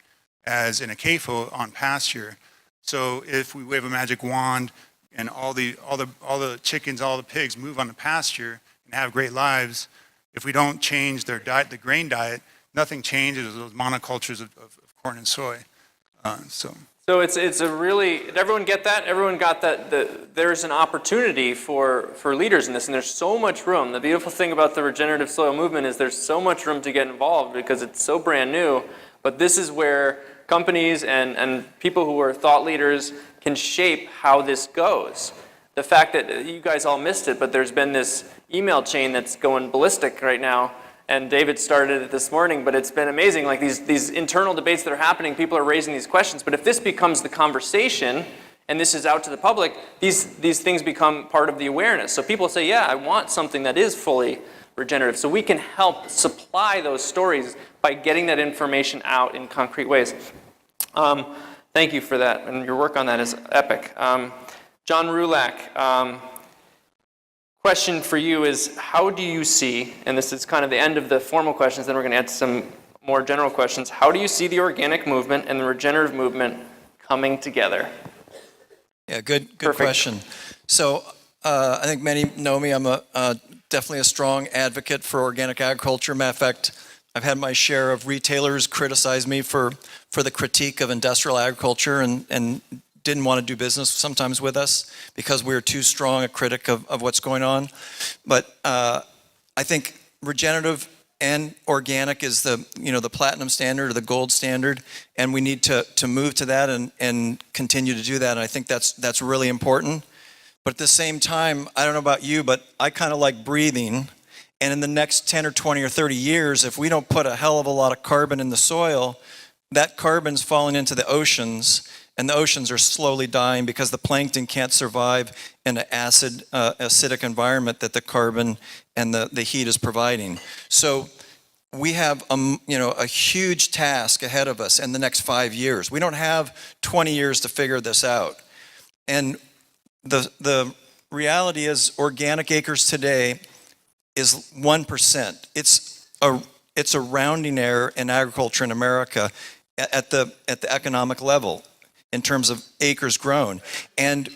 as in a CAFO on pasture. So if we wave a magic wand and all the chickens, all the pigs move on the pasture and have great lives, if we don't change their diet, the grain diet, nothing changes with those monocultures of corn and soy. So it's a really, did everyone get that? Everyone got that there's an opportunity for leaders in this, and there's so much room. The beautiful thing about the regenerative soil movement is there's so much room to get involved because it's so brand new, but this is where companies and people who are thought leaders can shape how this goes. The fact that you guys all missed it, but there's been this email chain that's going ballistic right now, and David started it this morning, but it's been amazing. Like these internal debates that are happening, people are raising these questions, but if this becomes the conversation, and this is out to the public, these things become part of the awareness. So people say, yeah, I want something that is fully regenerative. So we can help supply those stories by getting that information out in concrete ways. Thank you for that, and your work on that is epic. John Rulak, question for you is, how do you see, and this is kind of the end of the formal questions, then we're going to add some more general questions, how do you see the organic movement and the regenerative movement coming together? Yeah, good question. So I think many know me. I'm definitely a strong advocate for organic agriculture. Matter of fact, I've had my share of retailers criticize me for the critique of industrial agriculture and didn't want to do business sometimes with us because we were too strong a critic of what's going on. But I think regenerative and organic is the platinum standard or the gold standard, and we need to move to that and continue to do that. And I think that's really important. But at the same time, I don't know about you, but I kind of like breathing. And in the next 10 or 20 or 30 years, if we don't put a hell of a lot of carbon in the soil, that carbon's falling into the oceans, and the oceans are slowly dying because the plankton can't survive in an acidic environment that the carbon and the heat is providing. So we have a huge task ahead of us in the next 5 years. We don't have 20 years to figure this out. And the reality is organic acres today is 1%. It's a rounding error in agriculture in America at the economic level in terms of acres grown. And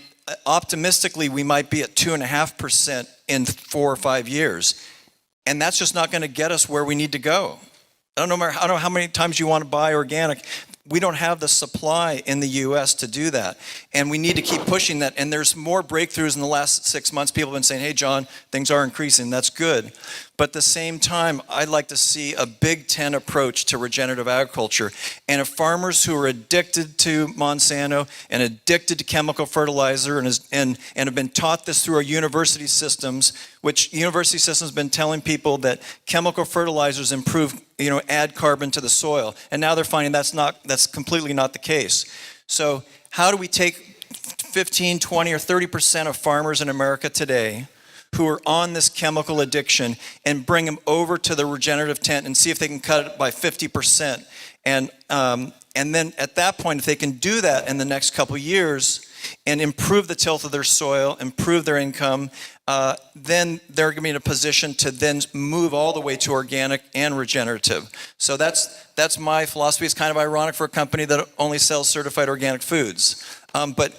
optimistically, we might be at 2.5% in 4 or 5 years. And that's just not going to get us where we need to go. I don't know how many times you want to buy organic. We don't have the supply in the U.S. to do that. And we need to keep pushing that. And there's more breakthroughs in the last 6 months. People have been saying, hey, John, things are increasing. That's good. But at the same time, I'd like to see a Big Ten approach to regenerative agriculture. And if farmers who are addicted to Monsanto and addicted to chemical fertilizer and have been taught this through our university systems, which university systems have been telling people that chemical fertilizers improve, add carbon to the soil. And now they're finding that's completely not the case. So how do we take 15, 20, or 30% of farmers in America today who are on this chemical addiction and bring them over to the regenerative tent and see if they can cut it by 50%? And then at that point, if they can do that in the next couple of years and improve the tilth of their soil, improve their income, then they're going to be in a position to then move all the way to organic and regenerative. So that's my philosophy. It's kind of ironic for a company that only sells certified organic foods. But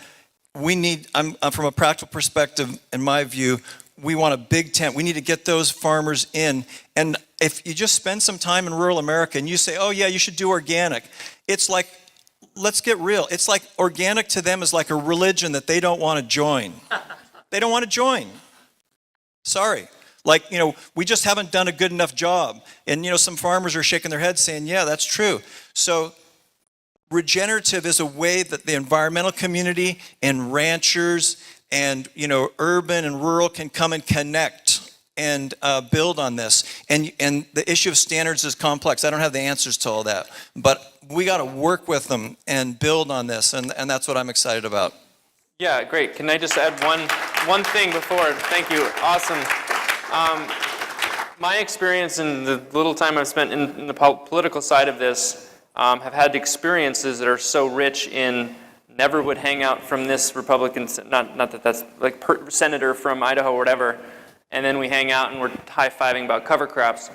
we need, from a practical perspective, in my view, we want a big tent. We need to get those farmers in. And if you just spend some time in rural America and you say, oh yeah, you should do organic, it's like, let's get real. It's like organic to them is like a religion that they don't want to join. They don't want to join. Sorry. Like, we just haven't done a good enough job. And, some farmers are shaking their heads saying, yeah, that's true. So regenerative is a way that the environmental community and ranchers and, urban and rural can come and connect and build on this. And the issue of standards is complex. I don't have the answers to all that. But we got to work with them and build on this. And that's what I'm excited about. Yeah, great. Can I just add one thing before? Thank you. Awesome. My experience in the little time I've spent in the political side of this have had experiences that are so rich in never would hang out from this Republican, not that that's like senator from Idaho or whatever, and then we hang out and we're high-fiving about cover crops.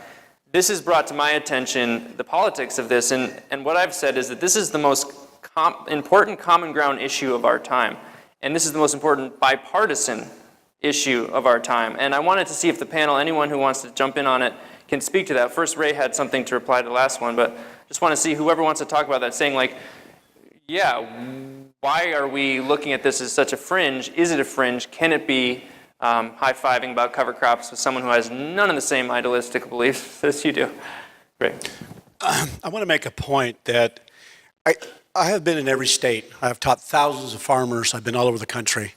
This has brought to my attention the politics of this, and what I've said is that this is the most important common ground issue of our time, and this is the most important bipartisan issue of our time. And I wanted to see if the panel, anyone who wants to jump in on it, can speak to that. First, Ray had something to reply to the last one, but just want to see whoever wants to talk about that, saying like, yeah, why are we looking at this as such a fringe? Is it a fringe? Can it be high-fiving about cover crops with someone who has none of the same idealistic beliefs as you do? Great. I want to make a point that I have been in every state. I have taught thousands of farmers. I've been all over the country.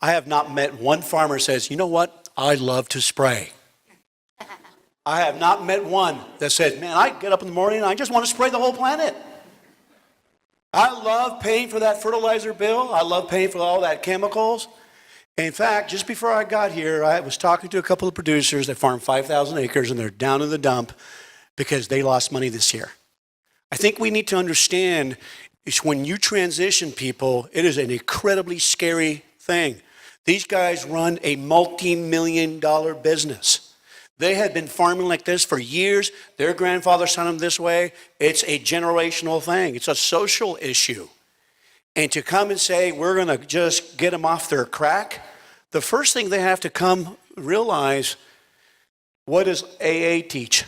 I have not met one farmer who says, you know what, I love to spray. I have not met one that says, man, I get up in the morning and I just want to spray the whole planet. I love paying for that fertilizer bill. I love paying for all that chemicals. In fact, just before I got here, I was talking to a couple of producers that farm 5,000 acres and they're down in the dump because they lost money this year. I think we need to understand is when you transition people, it is an incredibly scary thing. These guys run a multi-million-dollar business. They had been farming like this for years. Their grandfather sent them this way. It's a generational thing. It's a social issue. And to come and say, we're going to just get them off their crack, the first thing they have to come realize, what does AA teach?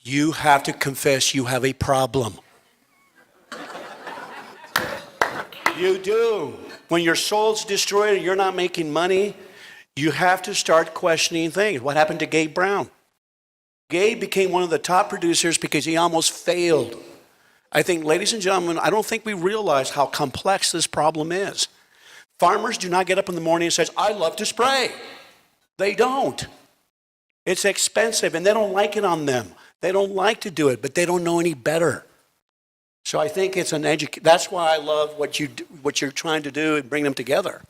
You have to confess you have a problem. You do. When your soul's destroyed and you're not making money, you have to start questioning things. What happened to Gabe Brown? Gabe became one of the top producers because he almost failed. I think, ladies and gentlemen, I don't think we realize how complex this problem is. Farmers do not get up in the morning and say, I love to spray. They don't. It's expensive and they don't like it on them. They don't like to do it, but they don't know any better. So I think it's that's why I love what you're trying to do and bring them together.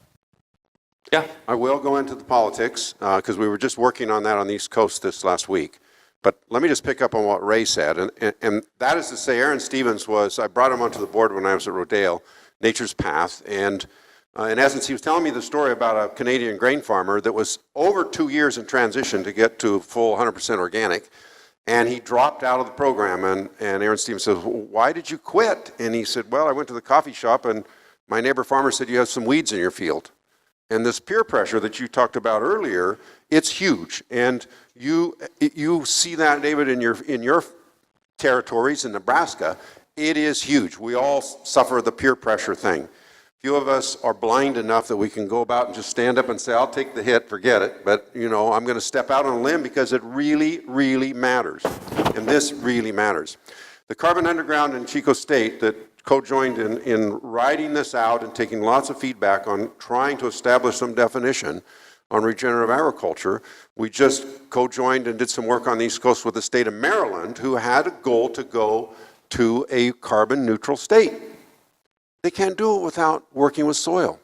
Yeah. I will go into the politics because we were just working on that on the East Coast this last week. But let me just pick up on what Ray said. And that is to say, Aaron Stevens I brought him onto the board when I was at Rodale, Nature's Path. And in essence, he was telling me the story about a Canadian grain farmer that was over 2 years in transition to get to full 100% organic. And he dropped out of the program. And Aaron Stevens says, why did you quit? And he said, well, I went to the coffee shop and my neighbor farmer said, you have some weeds in your field. And this peer pressure that you talked about earlier, it's huge. And you see that, David, in your territories in Nebraska. It is huge. We all suffer the peer pressure thing. Few of us are blind enough that we can go about and just stand up and say, I'll take the hit, forget it. But, I'm going to step out on a limb because it really, really matters. And this really matters. The Carbon Underground in Chico State that co-joined in writing this out and taking lots of feedback on trying to establish some definition on regenerative agriculture, we just co-joined and did some work on the East Coast with the state of Maryland, who had a goal to go to a carbon neutral state. They can't do it without working with soil.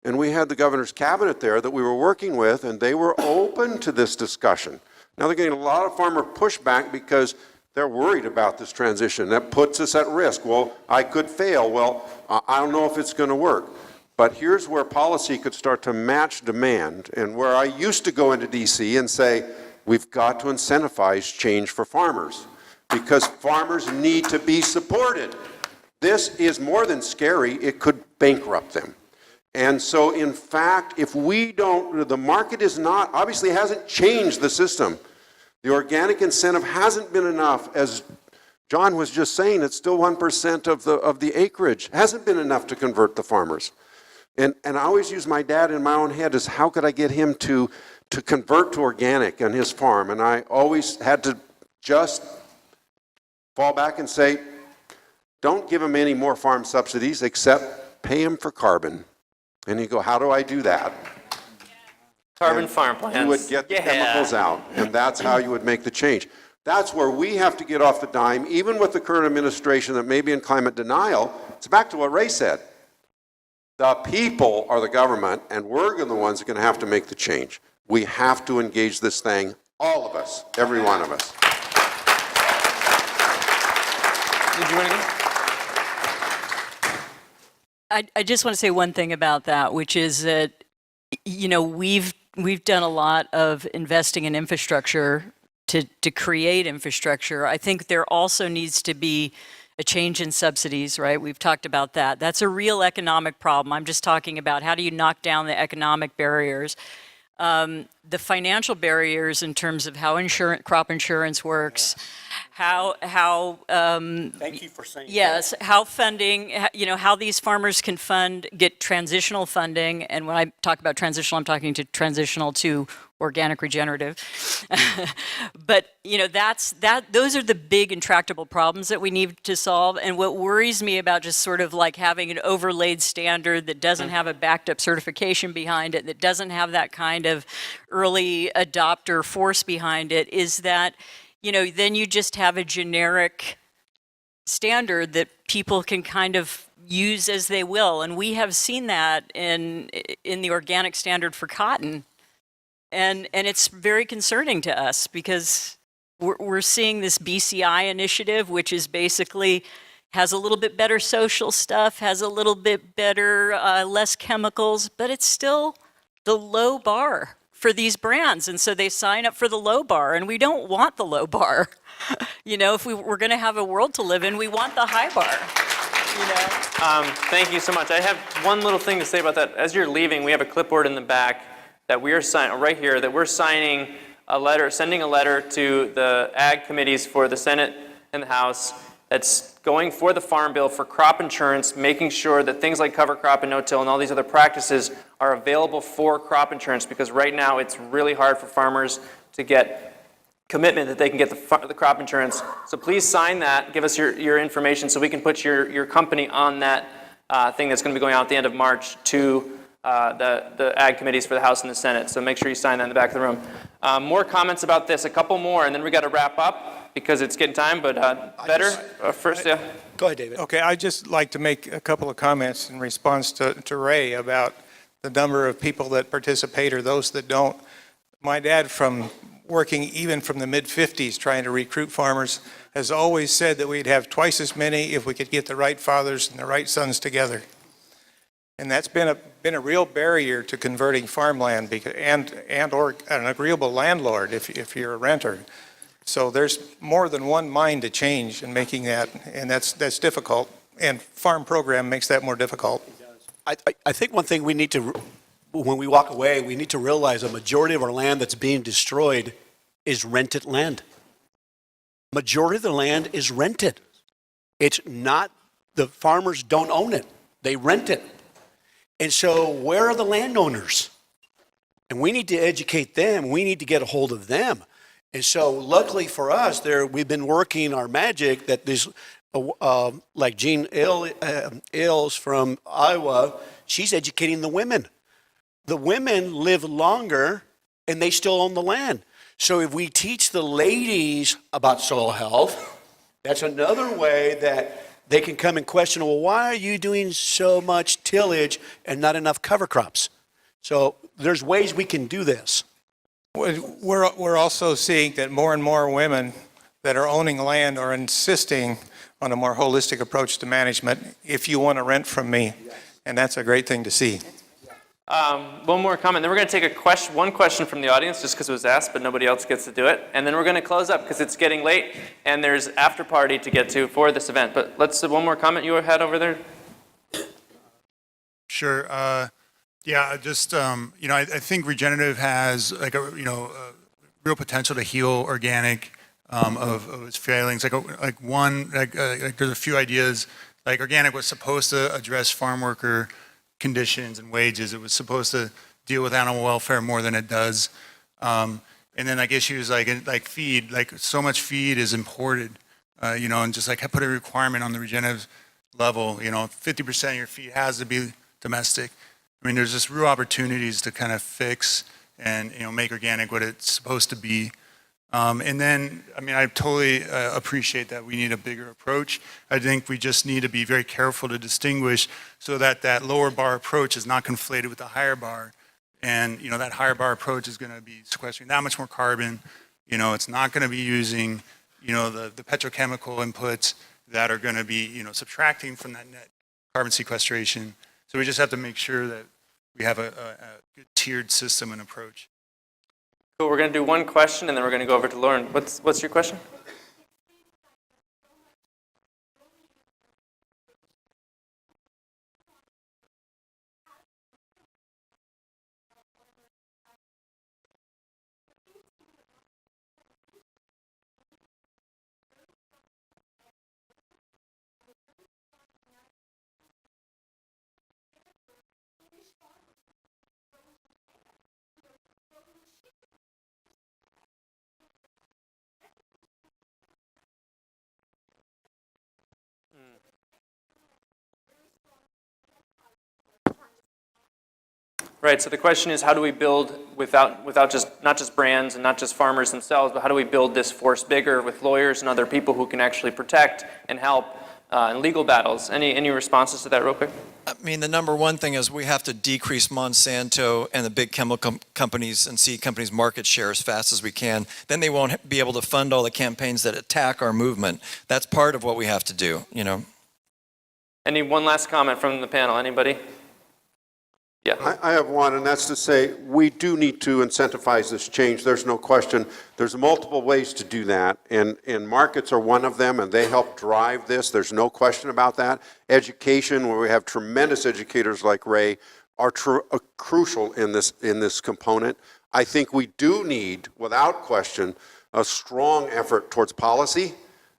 And we had the governor's cabinet there that we were working with, and they were open to this discussion. Now they're getting a lot of farmer pushback because they're worried about this transition. That puts us at risk. Well, I could fail. Well, I don't know if it's going to work. But here's where policy could start to match demand, and where I used to go into DC and say, we've got to incentivize change for farmers because farmers need to be supported. This is more than scary. It could bankrupt them. And so, in fact, if we don't, the market obviously hasn't changed the system. The organic incentive hasn't been enough. As John was just saying, it's still 1% of the acreage. It hasn't been enough to convert the farmers. And I always use my dad in my own head as how could I get him to convert to organic on his farm? And I always had to just fall back and say, don't give him any more farm subsidies except pay him for carbon. And he'd go, how do I do that? Carbon farm plants. You would get the chemicals out, and that's how you would make the change. That's where we have to get off the dime, even with the current administration that may be in climate denial. It's back to what Ray said. The people are the government, and we're the ones that are going to have to make the change. We have to engage this thing, all of us, every one of us. Did you want to go? I just want to say one thing about that, which is that, we've done a lot of investing in infrastructure to create infrastructure. I think there also needs to be a change in subsidies, right? We've talked about that. That's a real economic problem. I'm just talking about how do you knock down the economic barriers. The financial barriers in terms of how crop insurance works, how Thank you for saying yes, how funding, how these farmers can get transitional funding. And when I talk about transitional, I'm talking to transitional to organic regenerative. But, those are the big intractable problems that we need to solve. And what worries me about just sort of like having an overlaid standard that doesn't have a backed up certification behind it, that doesn't have that kind of early adopter force behind it, is that then you just have a generic standard that people can kind of use as they will. And we have seen that in the organic standard for cotton. And it's very concerning to us because we're seeing this BCI initiative, which is basically has a little bit better social stuff, has a little bit better, less chemicals, but it's still the low bar for these brands. And so they sign up for the low bar, and we don't want the low bar. If we're going to have a world to live in, we want the high bar. Thank you so much. I have one little thing to say about that. As you're leaving, we have a clipboard in the back that we are signing right here, that we're sending a letter to the ag committees for the Senate and the House that's going for the Farm Bill for crop insurance, making sure that things like cover crop and no-till and all these other practices are available for crop insurance, because right now it's really hard for farmers to get commitment that they can get the crop insurance. So please sign that, give us your information so we can put your company on that thing that's going to be going out at the end of March to the ag committees for the House and the Senate. So make sure you sign that in the back of the room. More comments about this, a couple more, and then we got to wrap up because it's getting time, but better first, yeah. Go ahead, David. Okay, I'd just like to make a couple of comments in response to Ray about the number of people that participate or those that don't. My dad, from working even from the mid-50s trying to recruit farmers, has always said that we'd have twice as many if we could get the right fathers and the right sons together. And that's been a real barrier to converting farmland or an agreeable landlord if you're a renter. So there's more than one mind to change in making that, and that's difficult. And farm program makes that more difficult. I think one thing we need to, when we walk away, we need to realize a majority of our land that's being destroyed is rented land. Majority of the land is rented. It's not, the farmers don't own it. They rent it. And so where are the landowners? And we need to educate them. We need to get a hold of them. And so luckily for us, we've been working our magic that this, like Jean Ailes from Iowa, she's educating the women. The women live longer and they still own the land. So if we teach the ladies about soil health, that's another way that they can come and question, well, why are you doing so much tillage and not enough cover crops? So there's ways we can do this. We're also seeing that more and more women that are owning land are insisting on a more holistic approach to management. If you want to rent from me, and that's a great thing to see. One more comment, then we're going to take one question from the audience just because it was asked, but nobody else gets to do it. And then we're going to close up because it's getting late and there's after party to get to for this event. But let's one more comment you had over there. Sure. Yeah, just, I think regenerative has like a real potential to heal organic of its failings. There's a few ideas. Like organic was supposed to address farm worker conditions and wages. It was supposed to deal with animal welfare more than it does. And then like issues like feed, like so much feed is imported, and just like put a requirement on the regenerative level, 50% of your feed has to be domestic. I mean, there's just real opportunities to kind of fix and, make organic what it's supposed to be. And then, I totally appreciate that we need a bigger approach. I think we just need to be very careful to distinguish so that that lower bar approach is not conflated with the higher bar. And, that higher bar approach is going to be sequestering that much more carbon. It's not going to be using, the petrochemical inputs that are going to be, subtracting from that net carbon sequestration. So we just have to make sure that we have a good tiered system and approach. Cool, we're going to do one question and then we're going to go over to Lauren. What's your question? Right, so the question is how do we build without not just brands and not just farmers themselves, but how do we build this force bigger with lawyers and other people who can actually protect and help in legal battles? Any responses to that real quick? The number one thing is we have to decrease Monsanto and the big chemical companies and seed companies' market share as fast as we can. Then they won't be able to fund all the campaigns that attack our movement. That's part of what we have to do, Any one last comment from the panel? Anybody? Yeah. I have one, and that's to say we do need to incentivize this change. There's no question. There's multiple ways to do that, and markets are one of them, and they help drive this. There's no question about that. Education, where we have tremendous educators like Ray, are crucial in this component. I think we do need, without question, a strong effort towards policy.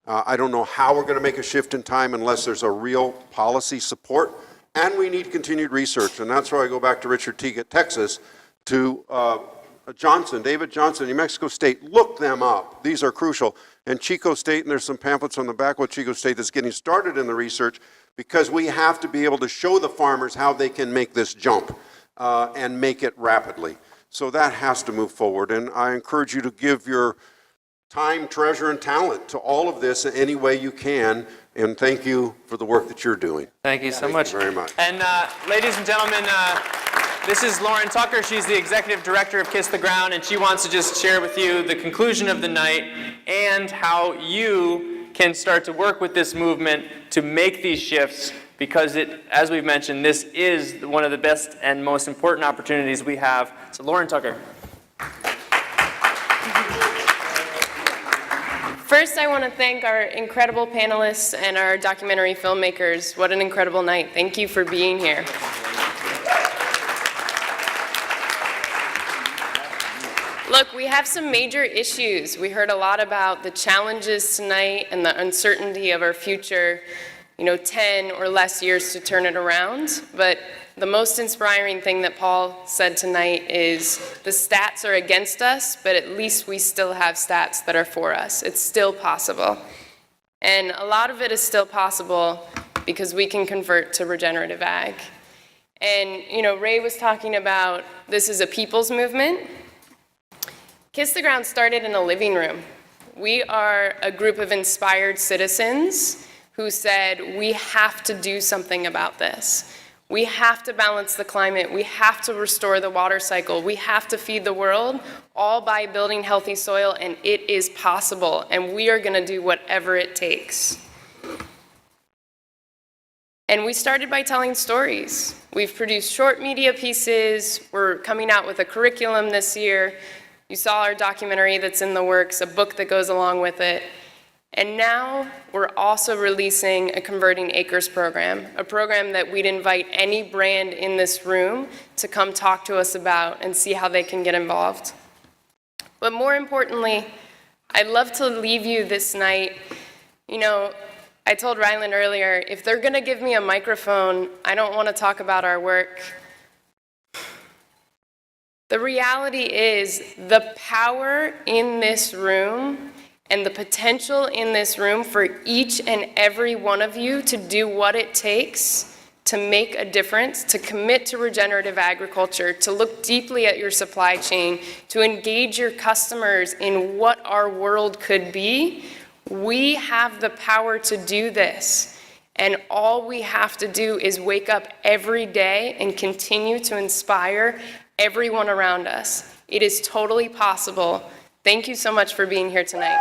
I don't know how we're going to make a shift in time unless there's a real policy support. And we need continued research, and that's why I go back to Richard Teague at Texas to Johnson, David Johnson, New Mexico State. Look them up. These are crucial. And Chico State, and there's some pamphlets on the back with Chico State that's getting started in the research, because we have to be able to show the farmers how they can make this jump and make it rapidly. So that has to move forward. And I encourage you to give your time, treasure, and talent to all of this in any way you can. And thank you for the work that you're doing. Thank you so much. Thank you very much. And ladies and gentlemen, this is Lauren Tucker. She's the executive director of Kiss the Ground, and she wants to just share with you the conclusion of the night and how you can start to work with this movement to make these shifts, because as we've mentioned, this is one of the best and most important opportunities we have. So Lauren Tucker. First, I want to thank our incredible panelists and our documentary filmmakers. What an incredible night. Thank you for being here. Look, we have some major issues. We heard a lot about the challenges tonight and the uncertainty of our future, 10 or less years to turn it around. But the most inspiring thing that Paul said tonight is the stats are against us, but at least we still have stats that are for us. It's still possible. And a lot of it is still possible because we can convert to regenerative ag. And, Ray was talking about this is a people's movement. Kiss the Ground started in a living room. We are a group of inspired citizens who said, we have to do something about this. We have to balance the climate. We have to restore the water cycle. We have to feed the world, all by building healthy soil, and it is possible, and we are going to do whatever it takes. And we started by telling stories. We've produced short media pieces. We're coming out with a curriculum this year. You saw our documentary that's in the works, a book that goes along with it. And now we're also releasing a Converting Acres program, a program that we'd invite any brand in this room to come talk to us about and see how they can get involved. But more importantly, I'd love to leave you this night. I told Ryland earlier, if they're going to give me a microphone, I don't want to talk about our work. The reality is the power in this room and the potential in this room for each and every one of you to do what it takes to make a difference, to commit to regenerative agriculture, to look deeply at your supply chain, to engage your customers in what our world could be. We have the power to do this. And all we have to do is wake up every day and continue to inspire everyone around us. It is totally possible. Thank you so much for being here tonight.